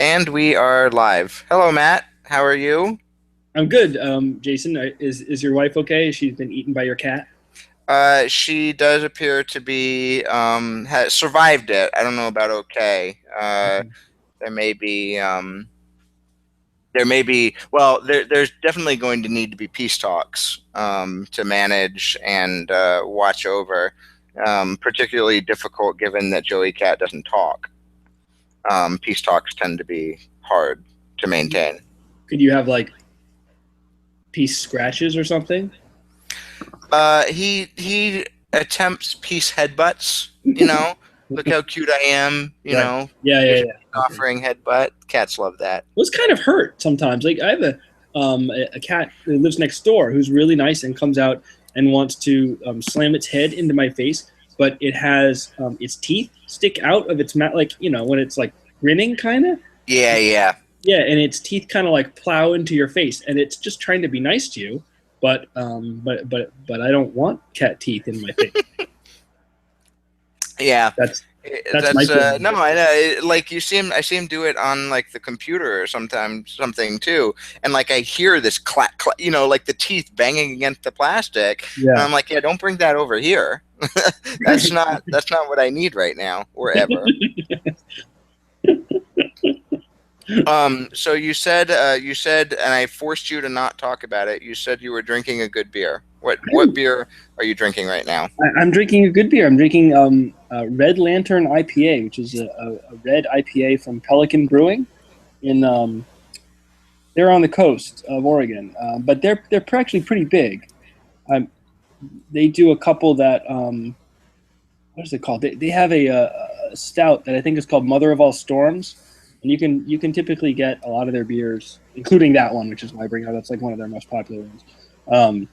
And we are live. Hello, Matt. How are you? I'm good. Jason, is your wife okay? She's been eaten by your cat? She does appear to be has survived it. I don't know about okay. Okay. There may be there's definitely going to need to be peace talks to manage and watch over. Particularly difficult given that Joey Cat doesn't talk. Peace talks tend to be hard to maintain. Could you have like piece scratches or something? He attempts peace headbutts. Look how cute I am. Right. Yeah, yeah, Here's a yeah. Okay. offering headbutt. Cats love that. Those kind of hurt sometimes. Like I have a cat that lives next door who's really nice and comes out and wants to slam its head into my face, but it has its teeth stick out of its mouth, like when it's like grinning, kind of. Yeah, yeah, Yeah, and its teeth kind of like plow into your face, and it's just trying to be nice to you, but I don't want cat teeth in my face. yeah. That's that's my That's feeling. no, I know. Like I see him do it on like the computer or sometimes something too, and like I hear this clack, clack, like the teeth banging against the plastic, and Yeah. I'm like, yeah, don't bring that over here. That's not what I need right now or ever. So you said, and I forced you to not talk about it. You said you were drinking a good beer. What beer are you drinking right now? I'm drinking a good beer. I'm drinking Red Lantern IPA, which is a red IPA from Pelican Brewing. In They're on the coast of Oregon, but they're actually pretty big. Um, they do a couple that what is it called? They have a stout that I think is called Mother of All Storms, and you can typically get a lot of their beers, including that one, which is why I bring it up. That's like one of their most popular ones,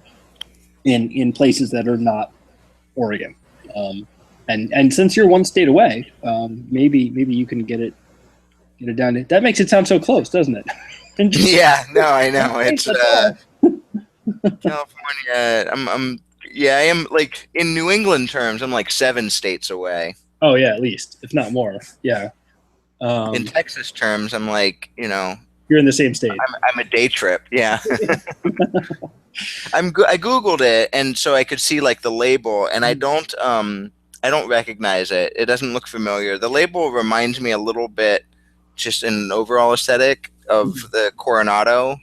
in places that are not Oregon. Um, and since you're one state away, maybe you can get it down. That makes it sound so close, doesn't it? And just Yeah, no, I one know. state, It's that's all. California. Yeah, I am like in New England terms, I'm like 7 states away. Oh yeah, at least if not more. Yeah. In Um, Texas terms, I'm like, you're in the same state. I'm a day trip. Yeah. I googled it, and so I could see like the label, and I don't recognize it. It doesn't look familiar. The label reminds me a little bit, just in an overall aesthetic, of the Coronado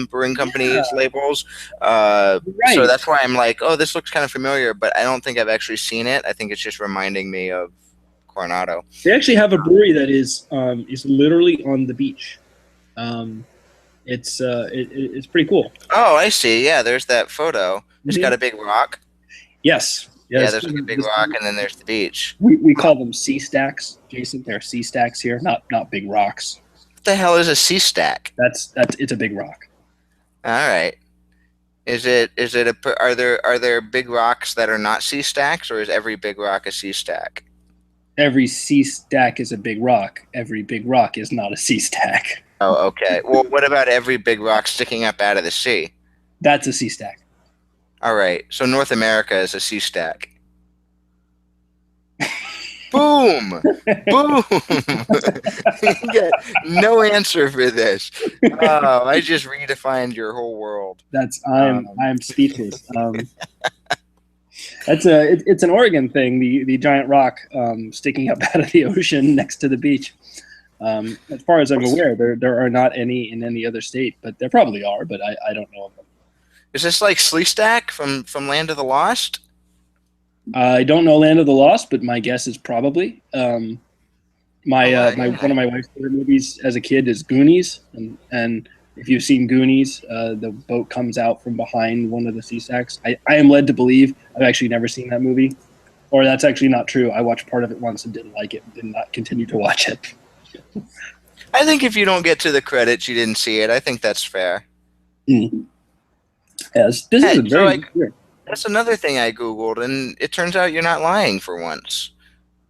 Brewing Company's Yeah, labels. So right. that's why I'm like, oh, this looks kind of familiar, but I don't think I've actually seen it. I think it's just reminding me of Coronado. They actually have a brewery that is literally on the beach. Um, it's pretty cool. Oh, I see. Yeah, there's that photo. It's got Hmm. a big rock. Yes, Yeah, yes. there's like a big rock, and then there's the beach. We call them sea stacks, Jason. They're sea stacks here, not big rocks. What the hell is a sea stack? That's it's a big rock. All right. Are there big rocks that are not sea stacks, or is every big rock a sea stack? Every sea stack is a big rock. Every big rock is not a sea stack. Oh, okay. Well, what about every big rock sticking up out of the sea? That's a sea stack. All right. So North America is a sea stack. Boom! Boom! You get no answer for this. Oh, I just redefined your whole world. That's Um, I'm speechless. It's an Oregon thing. The giant rock sticking up out of the ocean next to the beach. As far as I'm what's aware, there are not any in any other state, but there probably are, but I don't know of them. is this like Sleestack from Land of the Lost? I don't know Land of the Lost, but my guess is probably. My Oh, my yeah. one of my wife's favorite movies as a kid is Goonies, and if you've seen Goonies, the boat comes out from behind one of the sea stacks. I am led to believe I've actually never seen that movie, or that's actually not true. I watched part of it once and didn't like it, and did not continue to watch it. I think if you don't get to the credits, you didn't see it. I think that's fair. Mm. Yes, this is Hey, a so very like good year. that's another thing I googled, and it turns out you're not lying for once.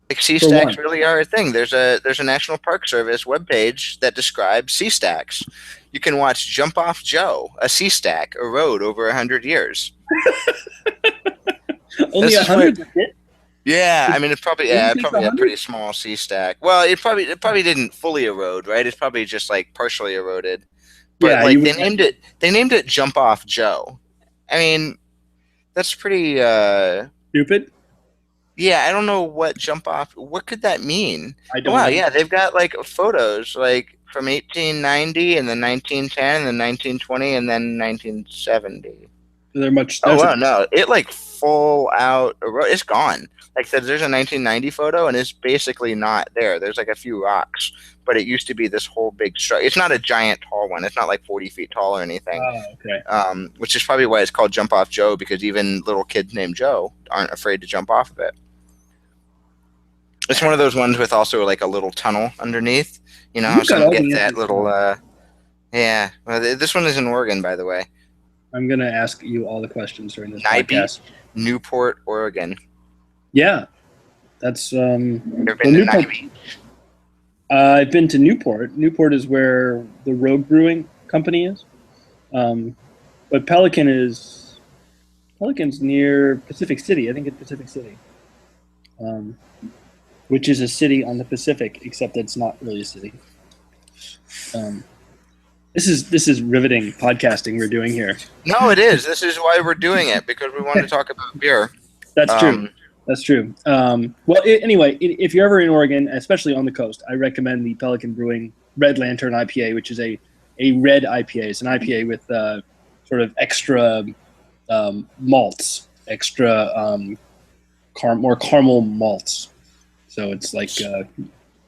Like sea For stacks one. really are a thing. There's a National Park Service webpage that describes sea stacks. You can watch Jump Off Joe, a sea stack, erode over 100 years. Only This a is what hundred. That's it. Yeah, I mean it's probably Maybe yeah, it takes probably a 100. pretty small sea stack. Well, it probably didn't fully erode, right? It's probably just like partially eroded. But Yeah, you like would. they named it Jump Off Joe. I mean, that's pretty Stupid. yeah, I don't know what jump off what could that mean? I Oh, don't wow, know. yeah, they've got like photos like from 1890 and then 1910 and then 1920 and then 1970. They're much. Oh That's a. wow, no, it like full out it's gone. Like there's a 1990 photo and it's basically not there. There's like a few rocks, but it used to be this whole big structure. It's not a giant tall one. It's not like 40 feet tall or anything. Okay. Which is probably why it's called Jump Off Joe because even little kids named Joe aren't afraid to jump off of it. It's one of those ones with also like a little tunnel underneath. You know how You've got some all get the that answers. little yeah. Well, this one is in Oregon, by the way. I'm gonna ask you all the questions during this Nibe, podcast. Newport, Oregon. Yeah, that's Ever well, been to Newport. Nibe? I've been to Newport. Newport is where the Rogue Brewing Company is. Um, but Pelican's near Pacific City. I think it's Pacific City, um, which is a city on the Pacific, except it's not really a city. Um, this is riveting podcasting we're doing here. No, it is. This is why we're doing it because we want to talk about beer. That's true. Um, That's true. Anyway, if you're ever in Oregon, especially on the coast, I recommend the Pelican Brewing Red Lantern IPA, which is a red IPA. It's an IPA with sort of extra malts, extra more caramel malts. So it's like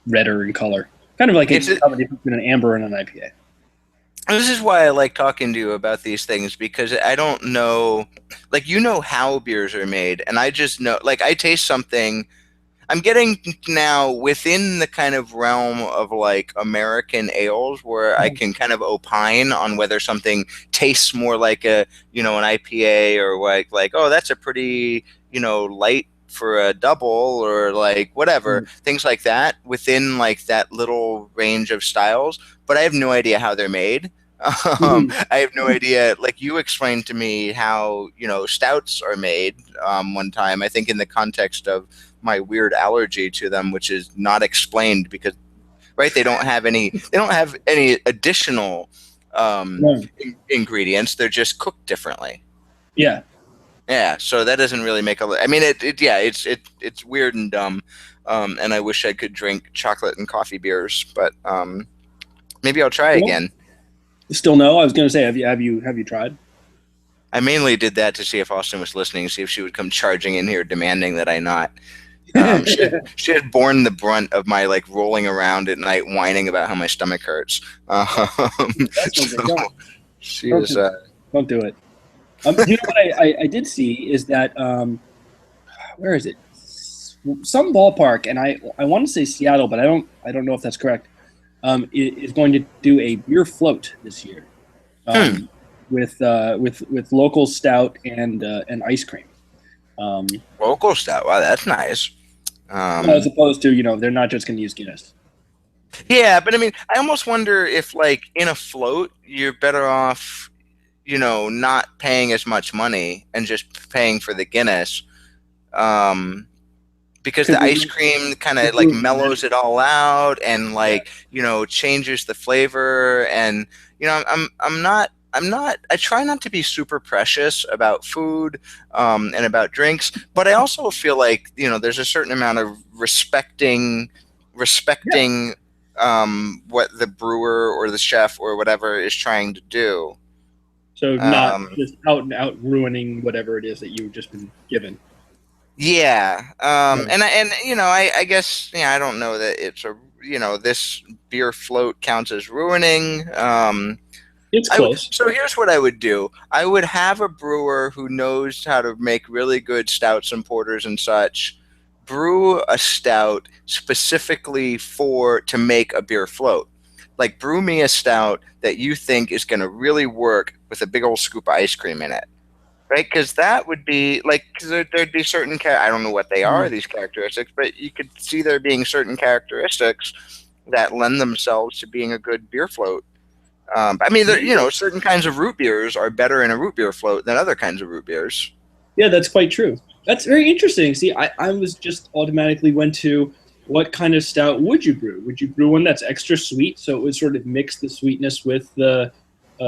redder in color, kind of like a combination between an amber and an IPA. This is why I like talking to you about these things because I don't know, like you know how beers are made, and I just know, like I taste something. I'm getting now within the kind of realm of like American ales where I can kind of opine on whether something tastes more like a, you know, an IPA or like oh, that's a pretty, you know, light for a double or like whatever, things like that within like that little range of styles, but I have no idea how they're made. I have no idea. Like you explained to me how, you know, stouts are made one time, I think in the context of my weird allergy to them, which is not explained because right they don't have any additional ingredients. They're just cooked differently. Yeah. Yeah, so that doesn't really make a. I mean, it's weird and dumb, and I wish I could drink chocolate and coffee beers, but maybe I'll try again. Still no. I was going to say, have you tried? I mainly did that to see if Austin was listening, see if she would come charging in here demanding that I not. She had borne the brunt of my like rolling around at night whining about how my stomach hurts. She don't was. Don't do it. You know what I did see is that where is it? Some ballpark, and I want to say Seattle, but I don't know if that's correct. Is going to do a beer float this year, with local stout and ice cream. Local stout. Wow, that's nice. As opposed to, you know, they're not just going to use Guinness. Yeah, but I mean, I almost wonder if like in a float, you're better off, you know, not paying as much money and just paying for the Guinness. Because the ice cream kind of like mellows it all out and like, you know, changes the flavor. And, you know, I try not to be super precious about food and about drinks, but I also feel like, you know, there's a certain amount of respecting what the brewer or the chef or whatever is trying to do. So not just out and out ruining whatever it is that you've just been given. Yeah. And you know, I guess, yeah, I don't know that it's a, you know, this beer float counts as ruining. It's close. So here's what I would do. I would have a brewer who knows how to make really good stouts and porters and such, brew a stout specifically to make a beer float. Like brew me a stout that you think is going to really work with a big old scoop of ice cream in it. Right? Because that would be like, cause there'd be certain, I don't know what they are, these characteristics, but you could see there being certain characteristics that lend themselves to being a good beer float. I mean, you know, certain kinds of root beers are better in a root beer float than other kinds of root beers. Yeah, that's quite true. That's very interesting. See, I was just automatically went to what kind of stout would you brew? Would you brew one that's extra sweet, so it would sort of mix the sweetness with the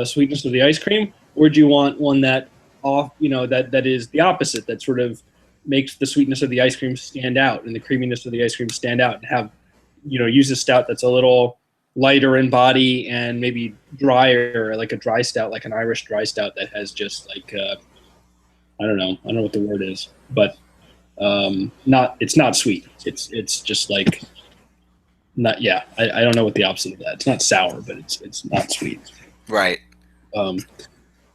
sweetness of the ice cream, or do you want one that off, that is the opposite, that sort of makes the sweetness of the ice cream stand out and the creaminess of the ice cream stand out, and have, use a stout that's a little lighter in body and maybe drier, like a dry stout, like an Irish dry stout that has just like I don't know what the word is, but it's not sweet. It's just like not, yeah. I don't know what the opposite of that. It's not sour, but it's not sweet. Right. Um,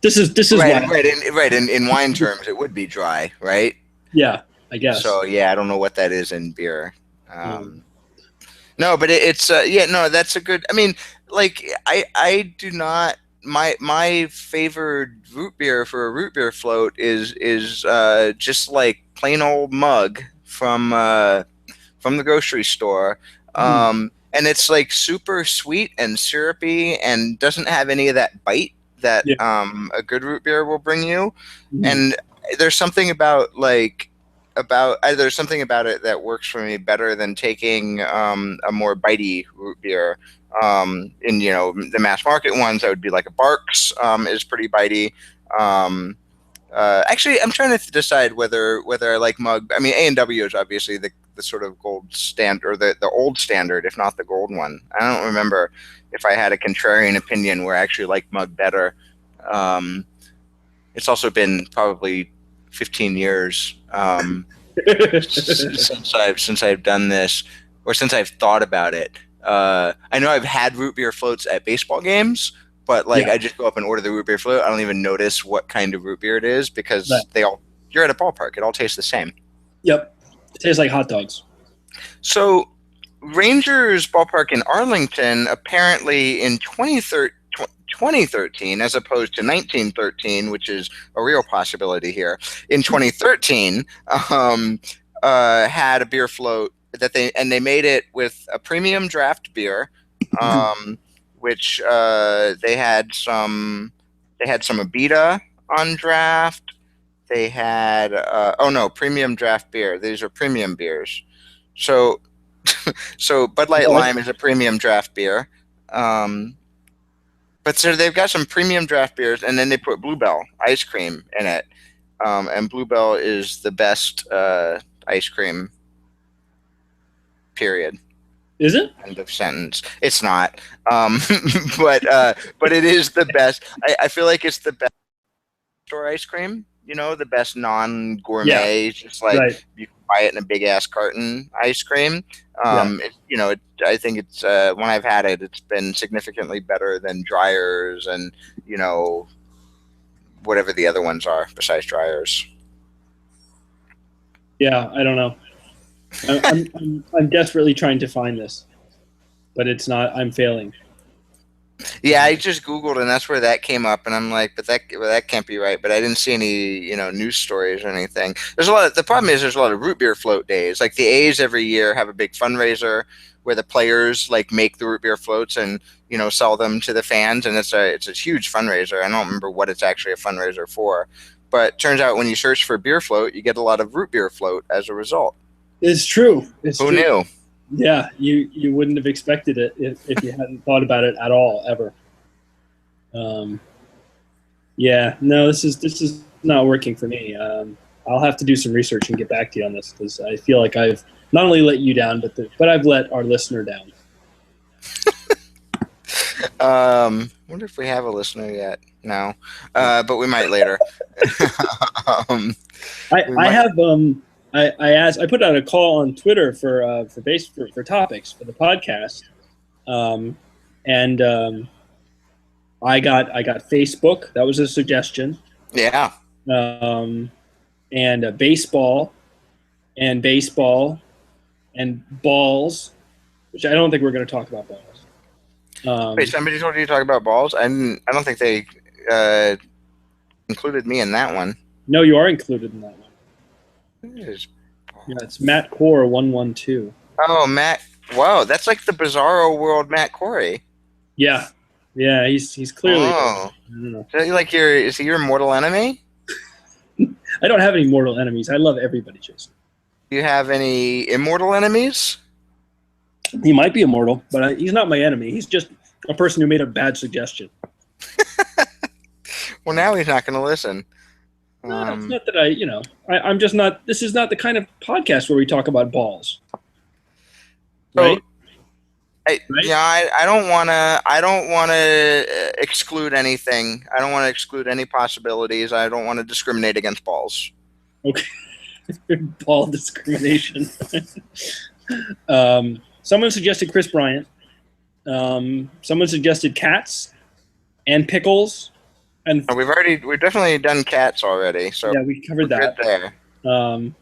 this is Right, why. right. In wine terms, it would be dry, right? Yeah, I guess. So yeah, I don't know what that is in beer. Um, No, but it's yeah, no, that's a good. I mean, like I do not. My favorite root beer for a root beer float is just like plain old mug from the grocery store. mhm. And it's like super sweet and syrupy and doesn't have any of that bite that Yeah. a good root beer will bring you. Mhm. And there's something there's something about it that works for me better than taking a more bitey root beer. In the mass market ones, that would be like a Barks is pretty bitey. Actually, I'm trying to decide whether I like mug. I mean, A&W is obviously the sort of gold standard, or the old standard, if not the gold one. I don't remember if I had a contrarian opinion where I actually like mug better. Um, it's also been probably 15 years since I've done this, or since I've thought about it. I know I've had root beer floats at baseball games, but like Yeah. I just go up and order the root beer float. I don't even notice what kind of root beer it is Right. because you're at a ballpark. It all tastes the same. Yep. It tastes like hot dogs. So Rangers ballpark in Arlington apparently in 2013, as opposed to 1913, which is a real possibility here. In 2013, had a beer float that they made it with a premium draft beer, um, which they had some Abita on draft. They had oh no, premium draft beer. These are premium beers. So so Bud Light What? Lime is a premium draft beer. Um, but so they've got some premium draft beers, and then they put Bluebell ice cream in it. And Bluebell is the best ice cream. Period. Is it? End of sentence. It's not, um, but it is the best. I feel like it's the best store ice cream. The best non Yeah. gourmet, just like Right. you can buy it in a big ass carton ice cream. Yeah. I think it's when I've had it, it's been significantly better than Dryers and you know whatever the other ones are besides Dryers. Yeah. I don't know. I'm desperately trying to find this, but it's not. I'm failing. Yeah, I just Googled and that's where that came up, and I'm like, but that can't be right. But I didn't see any news stories or anything. There's a lot. The problem is there's a lot of root beer float days. Like the A's every year have a big fundraiser where the players like make the root beer floats and sell them to the fans, and it's a huge fundraiser. I don't remember what it's actually a fundraiser for, but turns out when you search for beer float, you get a lot of root beer float as a result. It's true. It's Who true. knew? Yeah, you wouldn't have expected it if you hadn't thought about it at all ever. Um, yeah, no, this is not working for me. I'll have to do some research and get back to you on this because I feel like I've not only let you down, but I've let our listener down. Wonder if we have a listener yet. No, but we might later. um, I, we I might. have I put out a call on Twitter for topics for the podcast, and I got Facebook. That was a suggestion. Yeah. Um, and baseball, baseball, and balls, which I don't think we're going to talk about balls. Wait, somebody told you to talk about balls? I don't think they included me in that one. No, you are included in that one. Who is Yeah, it's Matt Core 112. Oh, Matt. Wow, that's like the Bizarro World Matt Corey. Yeah, he's clearly. Oh, I don't know. is he your mortal enemy? I don't have any mortal enemies. I love everybody, Jason. Do you have any immortal enemies? He might be immortal, but he's not my enemy. He's just a person who made a bad suggestion. Well, now he's not going to listen. No, it's not that I'm just not. This is not the kind of podcast where we talk about balls. Right? So, I don't want to. I don't want to exclude anything. I don't want to exclude any possibilities. I don't want to discriminate against balls. Okay. Ball discrimination. Someone suggested Chris Bryant. Someone suggested cats and pickles. And we've definitely done cats already. So yeah, we covered that. Good there.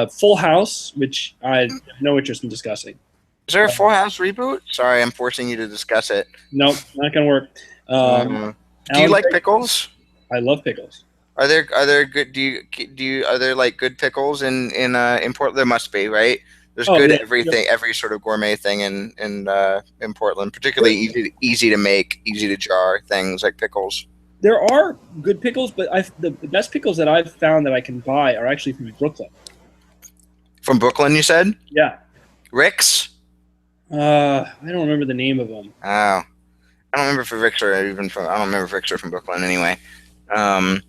Full House, which I have no interest in discussing. Is there a Full House reboot? Sorry, I'm forcing you to discuss it. Nope, not gonna work. Do you like pickles? I love pickles. Are there good? Are there like good pickles in Portland? There must be, right? There's everything, every sort of gourmet thing in Portland, particularly easy to make, easy to jar things like pickles. There are good pickles, but the best pickles that I've found that I can buy are actually from Brooklyn. From Brooklyn, you said? Yeah. Rick's? I don't remember the name of them. Oh, I don't remember if Rick's or I don't remember if Rick's are from Brooklyn anyway. I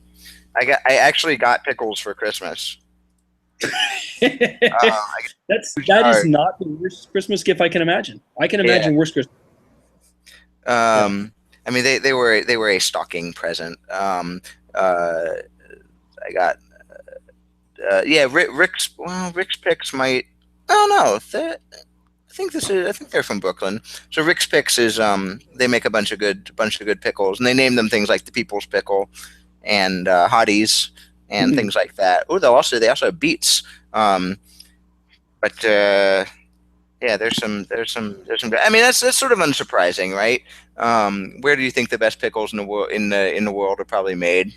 actually got pickles for Christmas. That is not the worst Christmas gift I can imagine. I can imagine worse Christmas. I mean, they were a stocking present. I got Rick's Picks might. I don't know. I think they're from Brooklyn. So Rick's Picks is they make a bunch of good pickles, and they name them things like the People's Pickle and Hotties and things like that. Oh, they also have beets. There's some. I mean, that's sort of unsurprising, right? Where do you think the best pickles in the world are probably made?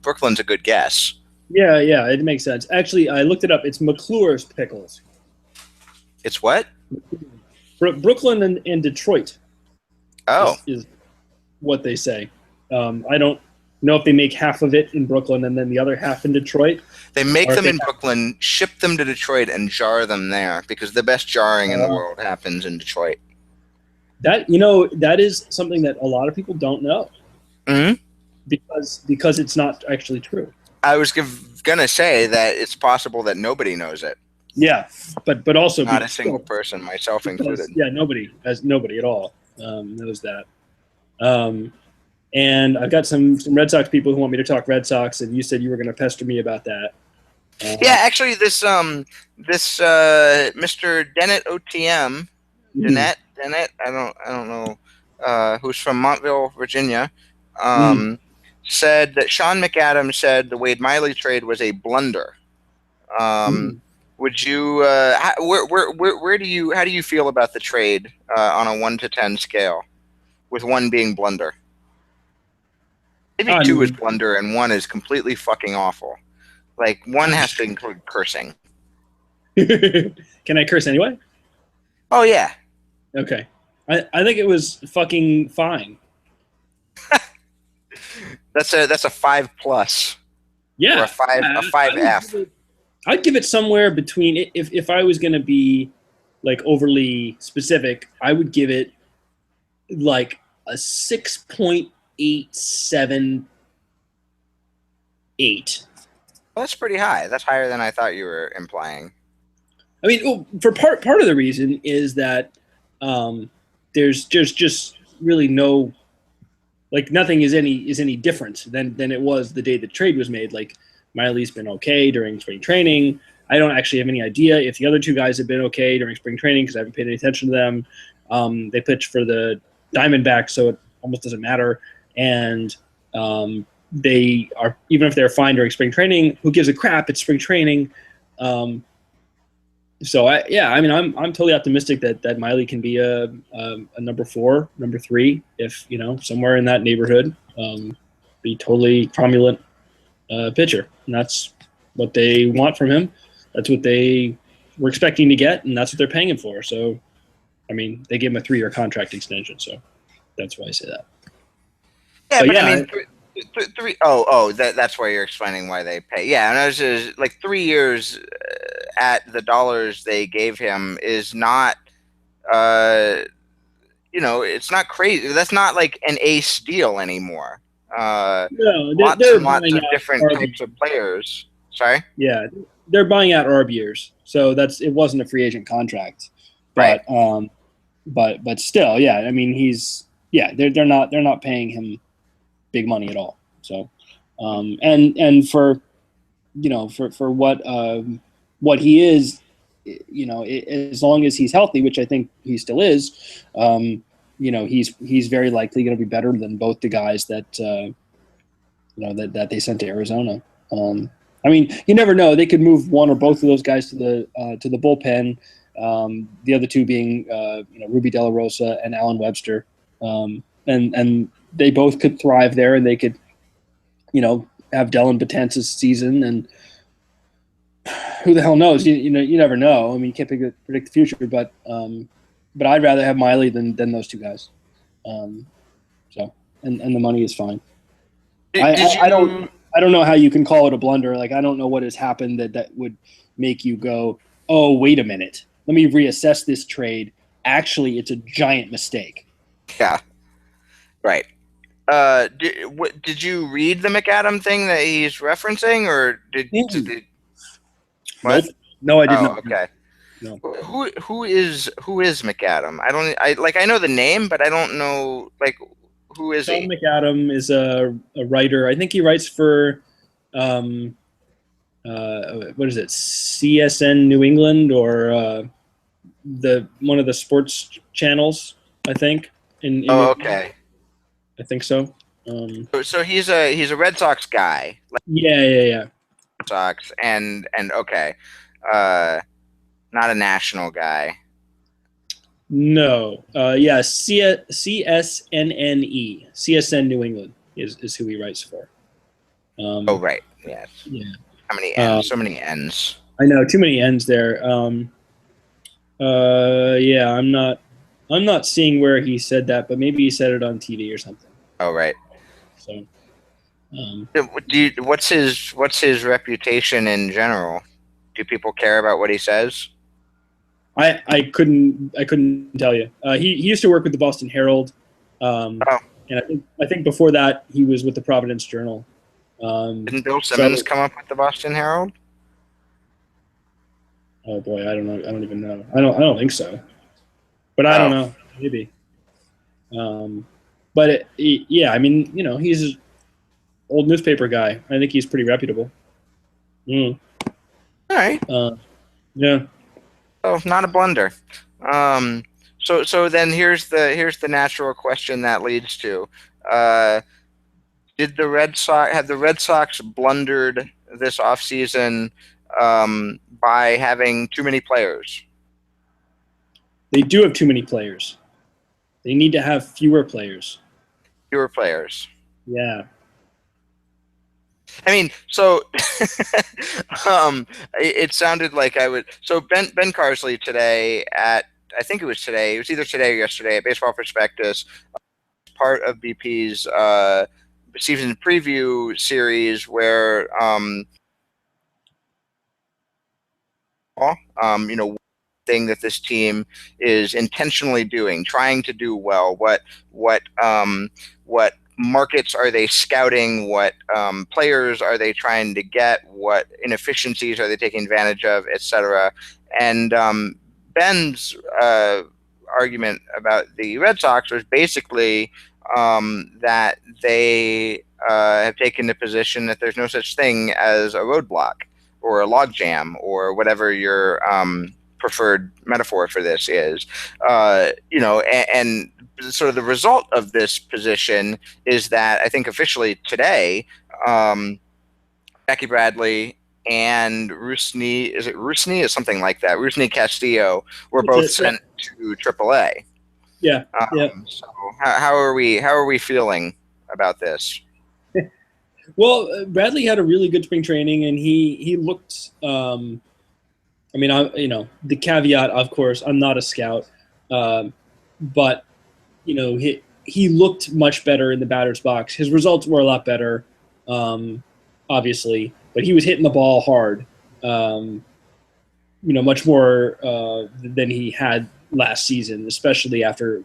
Brooklyn's a good guess. Yeah, it makes sense. Actually, I looked it up. It's McClure's Pickles. It's what? Brooklyn and Detroit. Oh, is what they say. I don't know if they make half of it in Brooklyn and then the other half in Detroit. They make them in Brooklyn, ship them to Detroit, and jar them there because the best jarring in the world happens in Detroit. That is something that a lot of people don't know. Mm-hmm. Because it's not actually true. I was gonna say that it's possible that nobody knows it. Yeah, but also not a single person, myself included. Yeah, nobody at all knows that. And I've got some Red Sox people who want me to talk Red Sox, and you said you were going to pester me about that. Yeah, actually, this Mr. Dennett OTM, Dennett, I don't know, who's from Montville, Virginia, said that Sean McAdams said the Wade Miley trade was a blunder. Would you? How do you feel about the trade on a 1 to 10 scale, with 1 being blunder? Maybe 2 is blunder and 1 is completely fucking awful. Like 1 has to include cursing. Can I curse anyway? Oh yeah. Okay. I think it was fucking fine. That's a 5+. Yeah. Or a 5F. I'd give it somewhere between. If I was going to be like overly specific, I would give it like a 6.878. Well, that's pretty high. That's higher than I thought you were implying. I mean, for part of the reason is that there's just really no, like, nothing is any different than it was the day the trade was made. Like, Miley's been okay during spring training. I don't actually have any idea if the other 2 guys have been okay during spring training because I haven't paid any attention to them. They pitched for the Diamondbacks, so it almost doesn't matter. And they are, even if they're fine during spring training, who gives a crap? It's spring training. I'm totally optimistic that Miley can be a number 4, number 3, if somewhere in that neighborhood, be totally cromulent pitcher, and that's what they want from him. That's what they were expecting to get, and that's what they're paying him for. So, I mean, they gave him a 3-year contract extension, so that's why I say that. Yeah, but I mean, Three. Oh, that's why you're explaining why they pay. Yeah, and I was just like 3 years at the dollars they gave him is not. Uh, it's not crazy. That's not like an ace deal anymore. No, Lots they're and lots buying of out different types of RBs. players. Sorry. Yeah, they're buying out RBers, so it wasn't a free agent contract, Right. but still, yeah. I mean, they're not paying him big money at all. So, and for what he is, as long as he's healthy, which I think he still is, he's very likely going to be better than both the guys that they sent to Arizona. I mean, you never know. They could move one or both of those guys to the bullpen. The other two being Ruby De La Rosa and Alan Webster, and they both could thrive there, and they could have Dellin Betances' season, and who the hell knows? You never know. I mean, you can't predict the future, but I'd rather have Miley than those two guys. So and the money is fine. Did I don't you? I don't know how you can call it a blunder. Like, I don't know what has happened that would make you go, oh, wait a minute, let me reassess this trade. Actually, it's a giant mistake. Yeah. Right. Did you read the McAdam thing that he's referencing, or what? Nope. No, I did Oh, not. okay. No. Who is McAdam? I know the name, but I don't know who is Sean he? McAdam is a writer. I think he writes for um, what is it, CSN New England, or the one of the sports channels. I think in New Oh, England. okay. I think so. Um, So he's a Red Sox guy, yeah, yeah, yeah. Red Sox, and okay, uh, not a national guy. No. Yeah, CSNNE, CSN New England is who he writes for. Oh, Um, right. Yes. yeah. How many N's? Um, So many N's. I know, too many ends there. Yeah, I'm not seeing where he said that, but maybe he said it on TV or something. Oh, right. So, um, What's his reputation in general? Do people care about what he says? I couldn't tell you. He used to work with the Boston Herald, um, Oh, and I think before that he was with the Providence Journal. Um, didn't Bill Simmons so come up with the Boston Herald? oh boy, I don't know. I don't even know. I don't think so, but I don't Oh, know. Maybe. But yeah, I mean, he's an old newspaper guy. I think he's pretty reputable. Mm. all right. Yeah. Oh, not a blunder. Um, so then here's the natural question that leads to, uh, have the Red Sox blundered this offseason by having too many players? They do have too many players. They need to have fewer players. Fewer players. Yeah. I mean, so it sounded like I would. So Ben Carsley today I think it was today. It was either today or yesterday at Baseball Prospectus, part of BP's season preview series where thing that this team is intentionally doing, trying to do well. What markets are they scouting? What players are they trying to get? What inefficiencies are they taking advantage of, etc. And Ben's argument about the Red Sox was basically that they have taken the position that there's no such thing as a roadblock or a logjam or whatever your preferred metaphor for this is. And sort of the result of this position is that I think officially today, Jackie Bradley and Rusney, is it Rusney? Is something like that. Rusney Castillo were That's both it. Yeah. sent to AAA. Yeah. Yeah. So how are we feeling about this? Well, Bradley had a really good spring training, and he looked. I mean, the caveat, of course, I'm not a scout, but he he looked much better in the batter's box. His results were a lot better, obviously, but he was hitting the ball hard, much more than he had last season, especially after,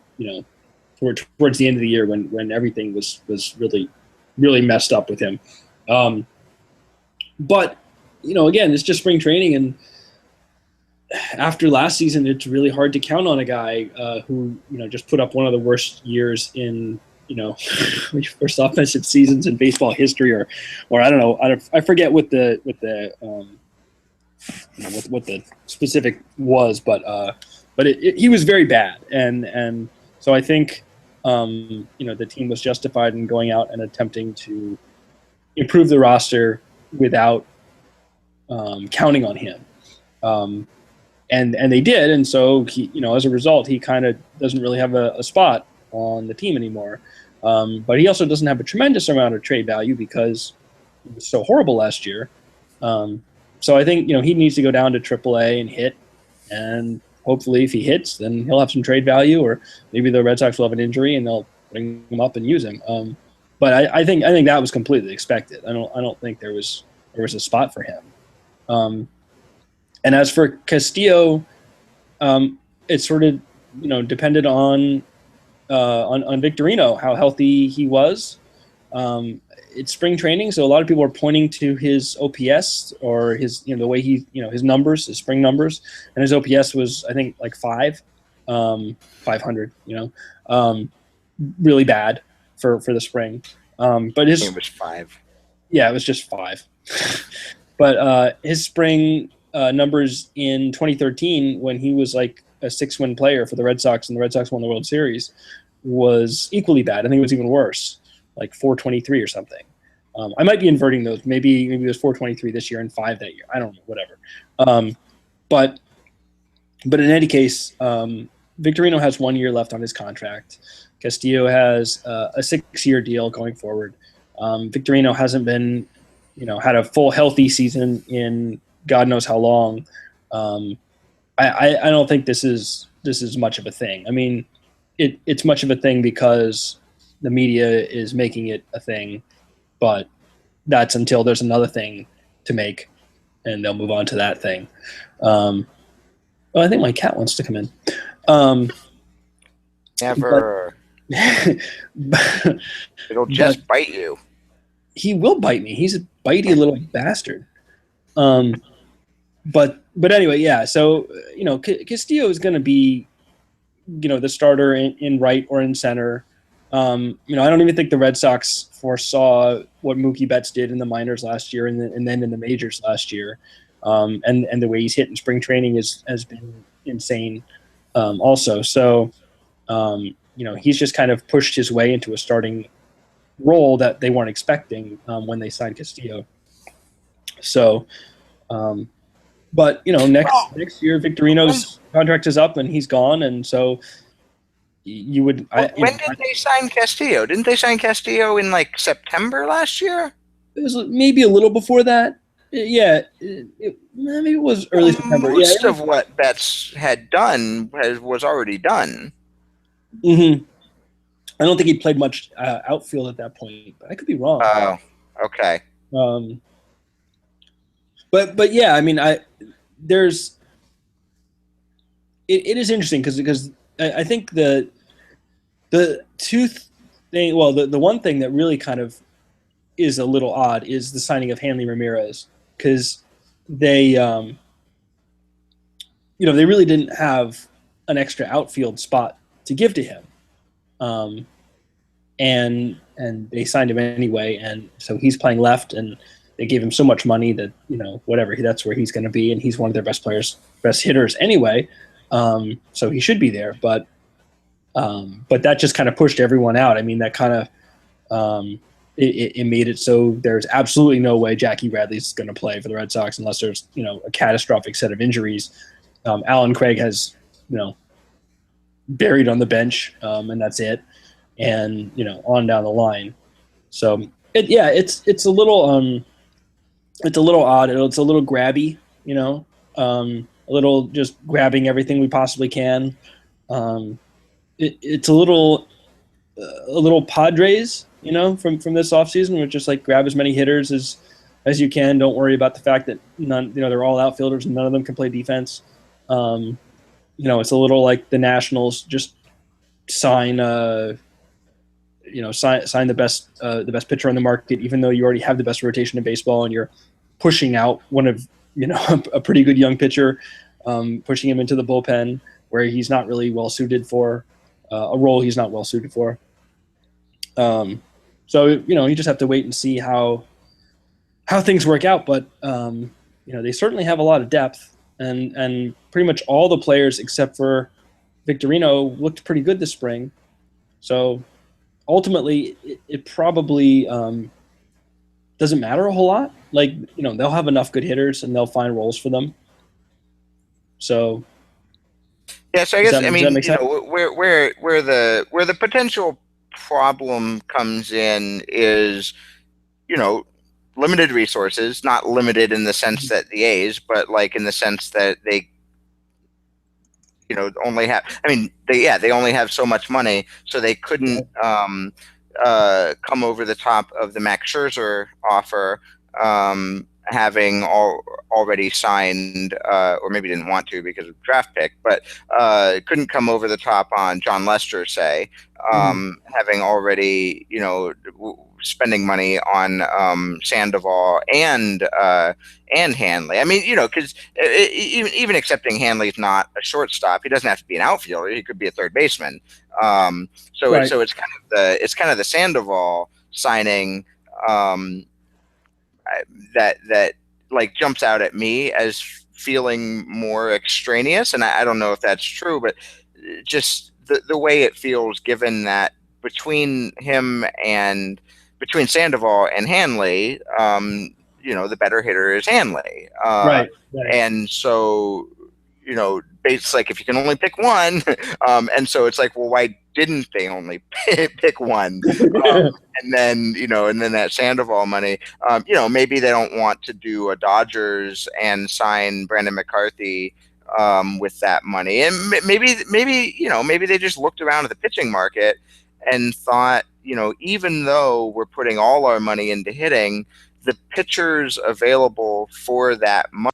towards the end of the year when everything was really, really messed up with him. But, again, it's just spring training, and after last season, it's really hard to count on a guy who just put up one of the worst years in worst offensive seasons in baseball history, or I don't know, I forget what the what the specific was, but he was very bad, and so I think the team was justified in going out and attempting to improve the roster without counting on him. And they did, and so he, as a result, he kind of doesn't really have a spot on the team anymore. But he also doesn't have a tremendous amount of trade value because he was so horrible last year. So I think he needs to go down to AAA and hit, and hopefully, if he hits, then he'll have some trade value, or maybe the Red Sox will have an injury and they'll bring him up and use him. But I think that was completely expected. I don't think there was a spot for him. And as for Castillo, it sort of depended on Victorino, how healthy he was. It's spring training, so a lot of people are pointing to his OPS or his the way he his numbers, his spring numbers, and his OPS was, I think, like 500. Really bad for the spring. But it was 5. Yeah, it was just 5. But his spring numbers in 2013, when he was like a 6-win player for the Red Sox and the Red Sox won the World Series, was equally bad. I think it was even worse, like 423 or something. I might be inverting those. Maybe it was 423 this year and 5 that year. I don't know, whatever. But in any case, Victorino has 1 year left on his contract. Castillo has a 6-year deal going forward. Victorino hasn't been, had a full healthy season in God knows how long. I don't think this is much of a thing. I mean, it's much of a thing because the media is making it a thing, but that's until there's another thing to make, and they'll move on to that thing. I think my cat wants to come in. Never. It'll just bite you. He will bite me. He's a bitey little bastard. But anyway, yeah. So Castillo is going to be, the starter in right or in center. I don't even think the Red Sox foresaw what Mookie Betts did in the minors last year and then in the majors last year. And the way he's hit in spring training has been insane. Also, so he's just kind of pushed his way into a starting role that they weren't expecting when they signed Castillo. So, but next year Victorino's contract is up and he's gone, and so you would. When did they sign Castillo? Didn't they sign Castillo in like September last year? It was maybe a little before that. Yeah, maybe it was early September. Most of what Betts had done was already done. Mm-hmm. I don't think he played much outfield at that point, but I could be wrong. Oh, okay. But yeah, I mean, it is interesting because I think the one thing that really kind of is a little odd is the signing of Hanley Ramirez, because they they really didn't have an extra outfield spot to give to him. And they signed him anyway, and so he's playing left, and they gave him so much money that whatever, that's where he's going to be, and he's one of their best hitters anyway. So he should be there, but that just kind of pushed everyone out. I mean, that kind of it made it so there's absolutely no way Jackie Bradley's going to play for the Red Sox unless there's a catastrophic set of injuries. Alan Craig has buried on the bench, and that's it. And on down the line. So it's a little odd. It's a little grabby, a little just grabbing everything we possibly can. It's a little a little Padres, from this offseason, which just like grab as many hitters as you can. Don't worry about the fact that none, they're all outfielders and none of them can play defense. It's a little like the Nationals just sign sign the best pitcher on the market, even though you already have the best rotation in baseball, and you're pushing out one of a pretty good young pitcher, pushing him into the bullpen where he's not really well suited for a role he's not well suited for. So you just have to wait and see how things work out. But they certainly have a lot of depth, and pretty much all the players except for Victorino looked pretty good this spring. So ultimately, it probably doesn't matter a whole lot. Like, they'll have enough good hitters and they'll find roles for them. So yeah, so I guess where the potential problem comes in is, limited resources, not limited in the sense that the A's, but like in the sense that they only have, they only have so much money, so they couldn't come over the top of the Max Scherzer offer, having already signed, or maybe didn't want to because of draft pick, but couldn't come over the top on John Lester, say, having already, spending money on Sandoval and Hanley. Because even accepting Hanley's not a shortstop, he doesn't have to be an outfielder. He could be a third baseman. So it's kind of the Sandoval signing that like jumps out at me as feeling more extraneous, and I don't know if that's true, but just the way it feels, given that between Sandoval and Hanley, the better hitter is Hanley. Right. And so, it's like if you can only pick one, and so it's like, well, why didn't they only pick one? And then that Sandoval money, maybe they don't want to do a Dodgers and sign Brandon McCarthy with that money, and maybe they just looked around at the pitching market and thought, even though we're putting all our money into hitting, the pitchers available for that money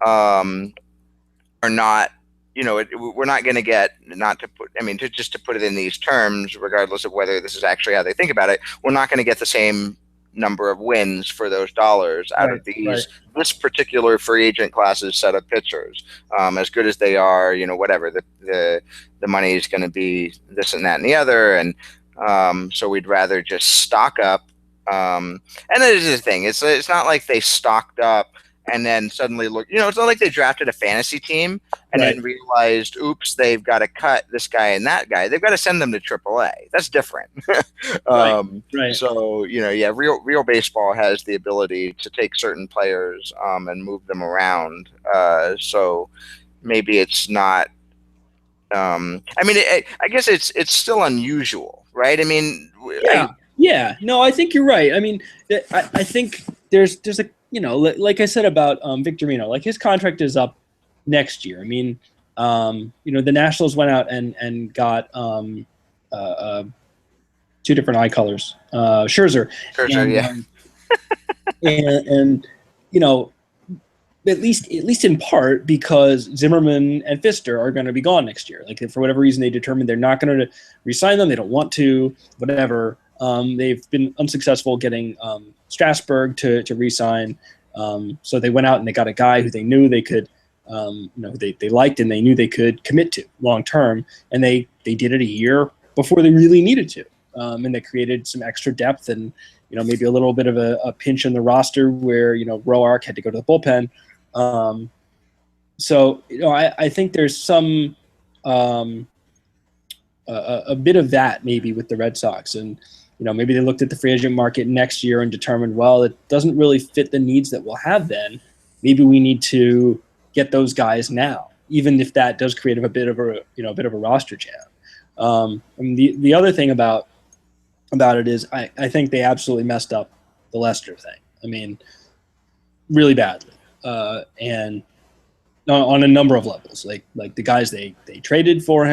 are not, we're not going to get, to put it in these terms, regardless of whether this is actually how they think about it, we're not going to get the same number of wins for those dollars out of this particular free agent class's set of pitchers. As good as they are, whatever, the money is going to be this and that and the other, and so we'd rather just stock up. And that is the thing. It's not like they stocked up and then suddenly look, it's not like they drafted a fantasy team and then realized, oops, they've got to cut this guy and that guy. They've got to send them to AAA. That's different. So, real baseball has the ability to take certain players and move them around. So maybe it's not, I guess it's still unusual, right? Yeah. No, I think you're right. I think there's a, like I said about Victorino, like his contract is up next year. The Nationals went out and got two different eye colors, Scherzer, and at least in part because Zimmerman and Pfister are going to be gone next year. Like, for whatever reason, they determined they're not going to re-sign them. They don't want to, whatever. They've been unsuccessful getting Strasburg to re-sign. So they went out and they got a guy who they knew they could, they liked and they knew they could commit to long term. And they did it a year before they really needed to. And they created some extra depth and, maybe a little bit of a pinch in the roster where, Roark had to go to the bullpen. So, I think there's some a bit of that maybe with the Red Sox. And, maybe they looked at the free agent market next year and determined, well, it doesn't really fit the needs that we'll have then. Maybe we need to get those guys now, even if that does create a bit of a roster jam. And the other thing about it is I think they absolutely messed up the Lester thing. Really badly. And on a number of levels, like the guys they traded for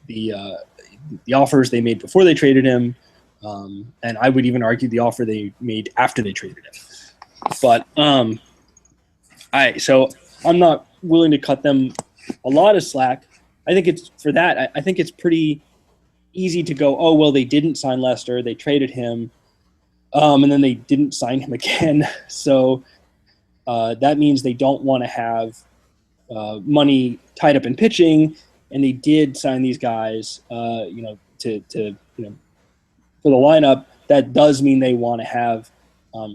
the offers they made before they traded him, and I would even argue the offer they made after they traded him. But so I'm not willing to cut them a lot of slack. I think it's for that. I think it's pretty easy to go, oh well, they didn't sign Lester, they traded him, and then they didn't sign him again. So that means they don't want to have money tied up in pitching, and they did sign these guys, to for the lineup. That does mean they want to have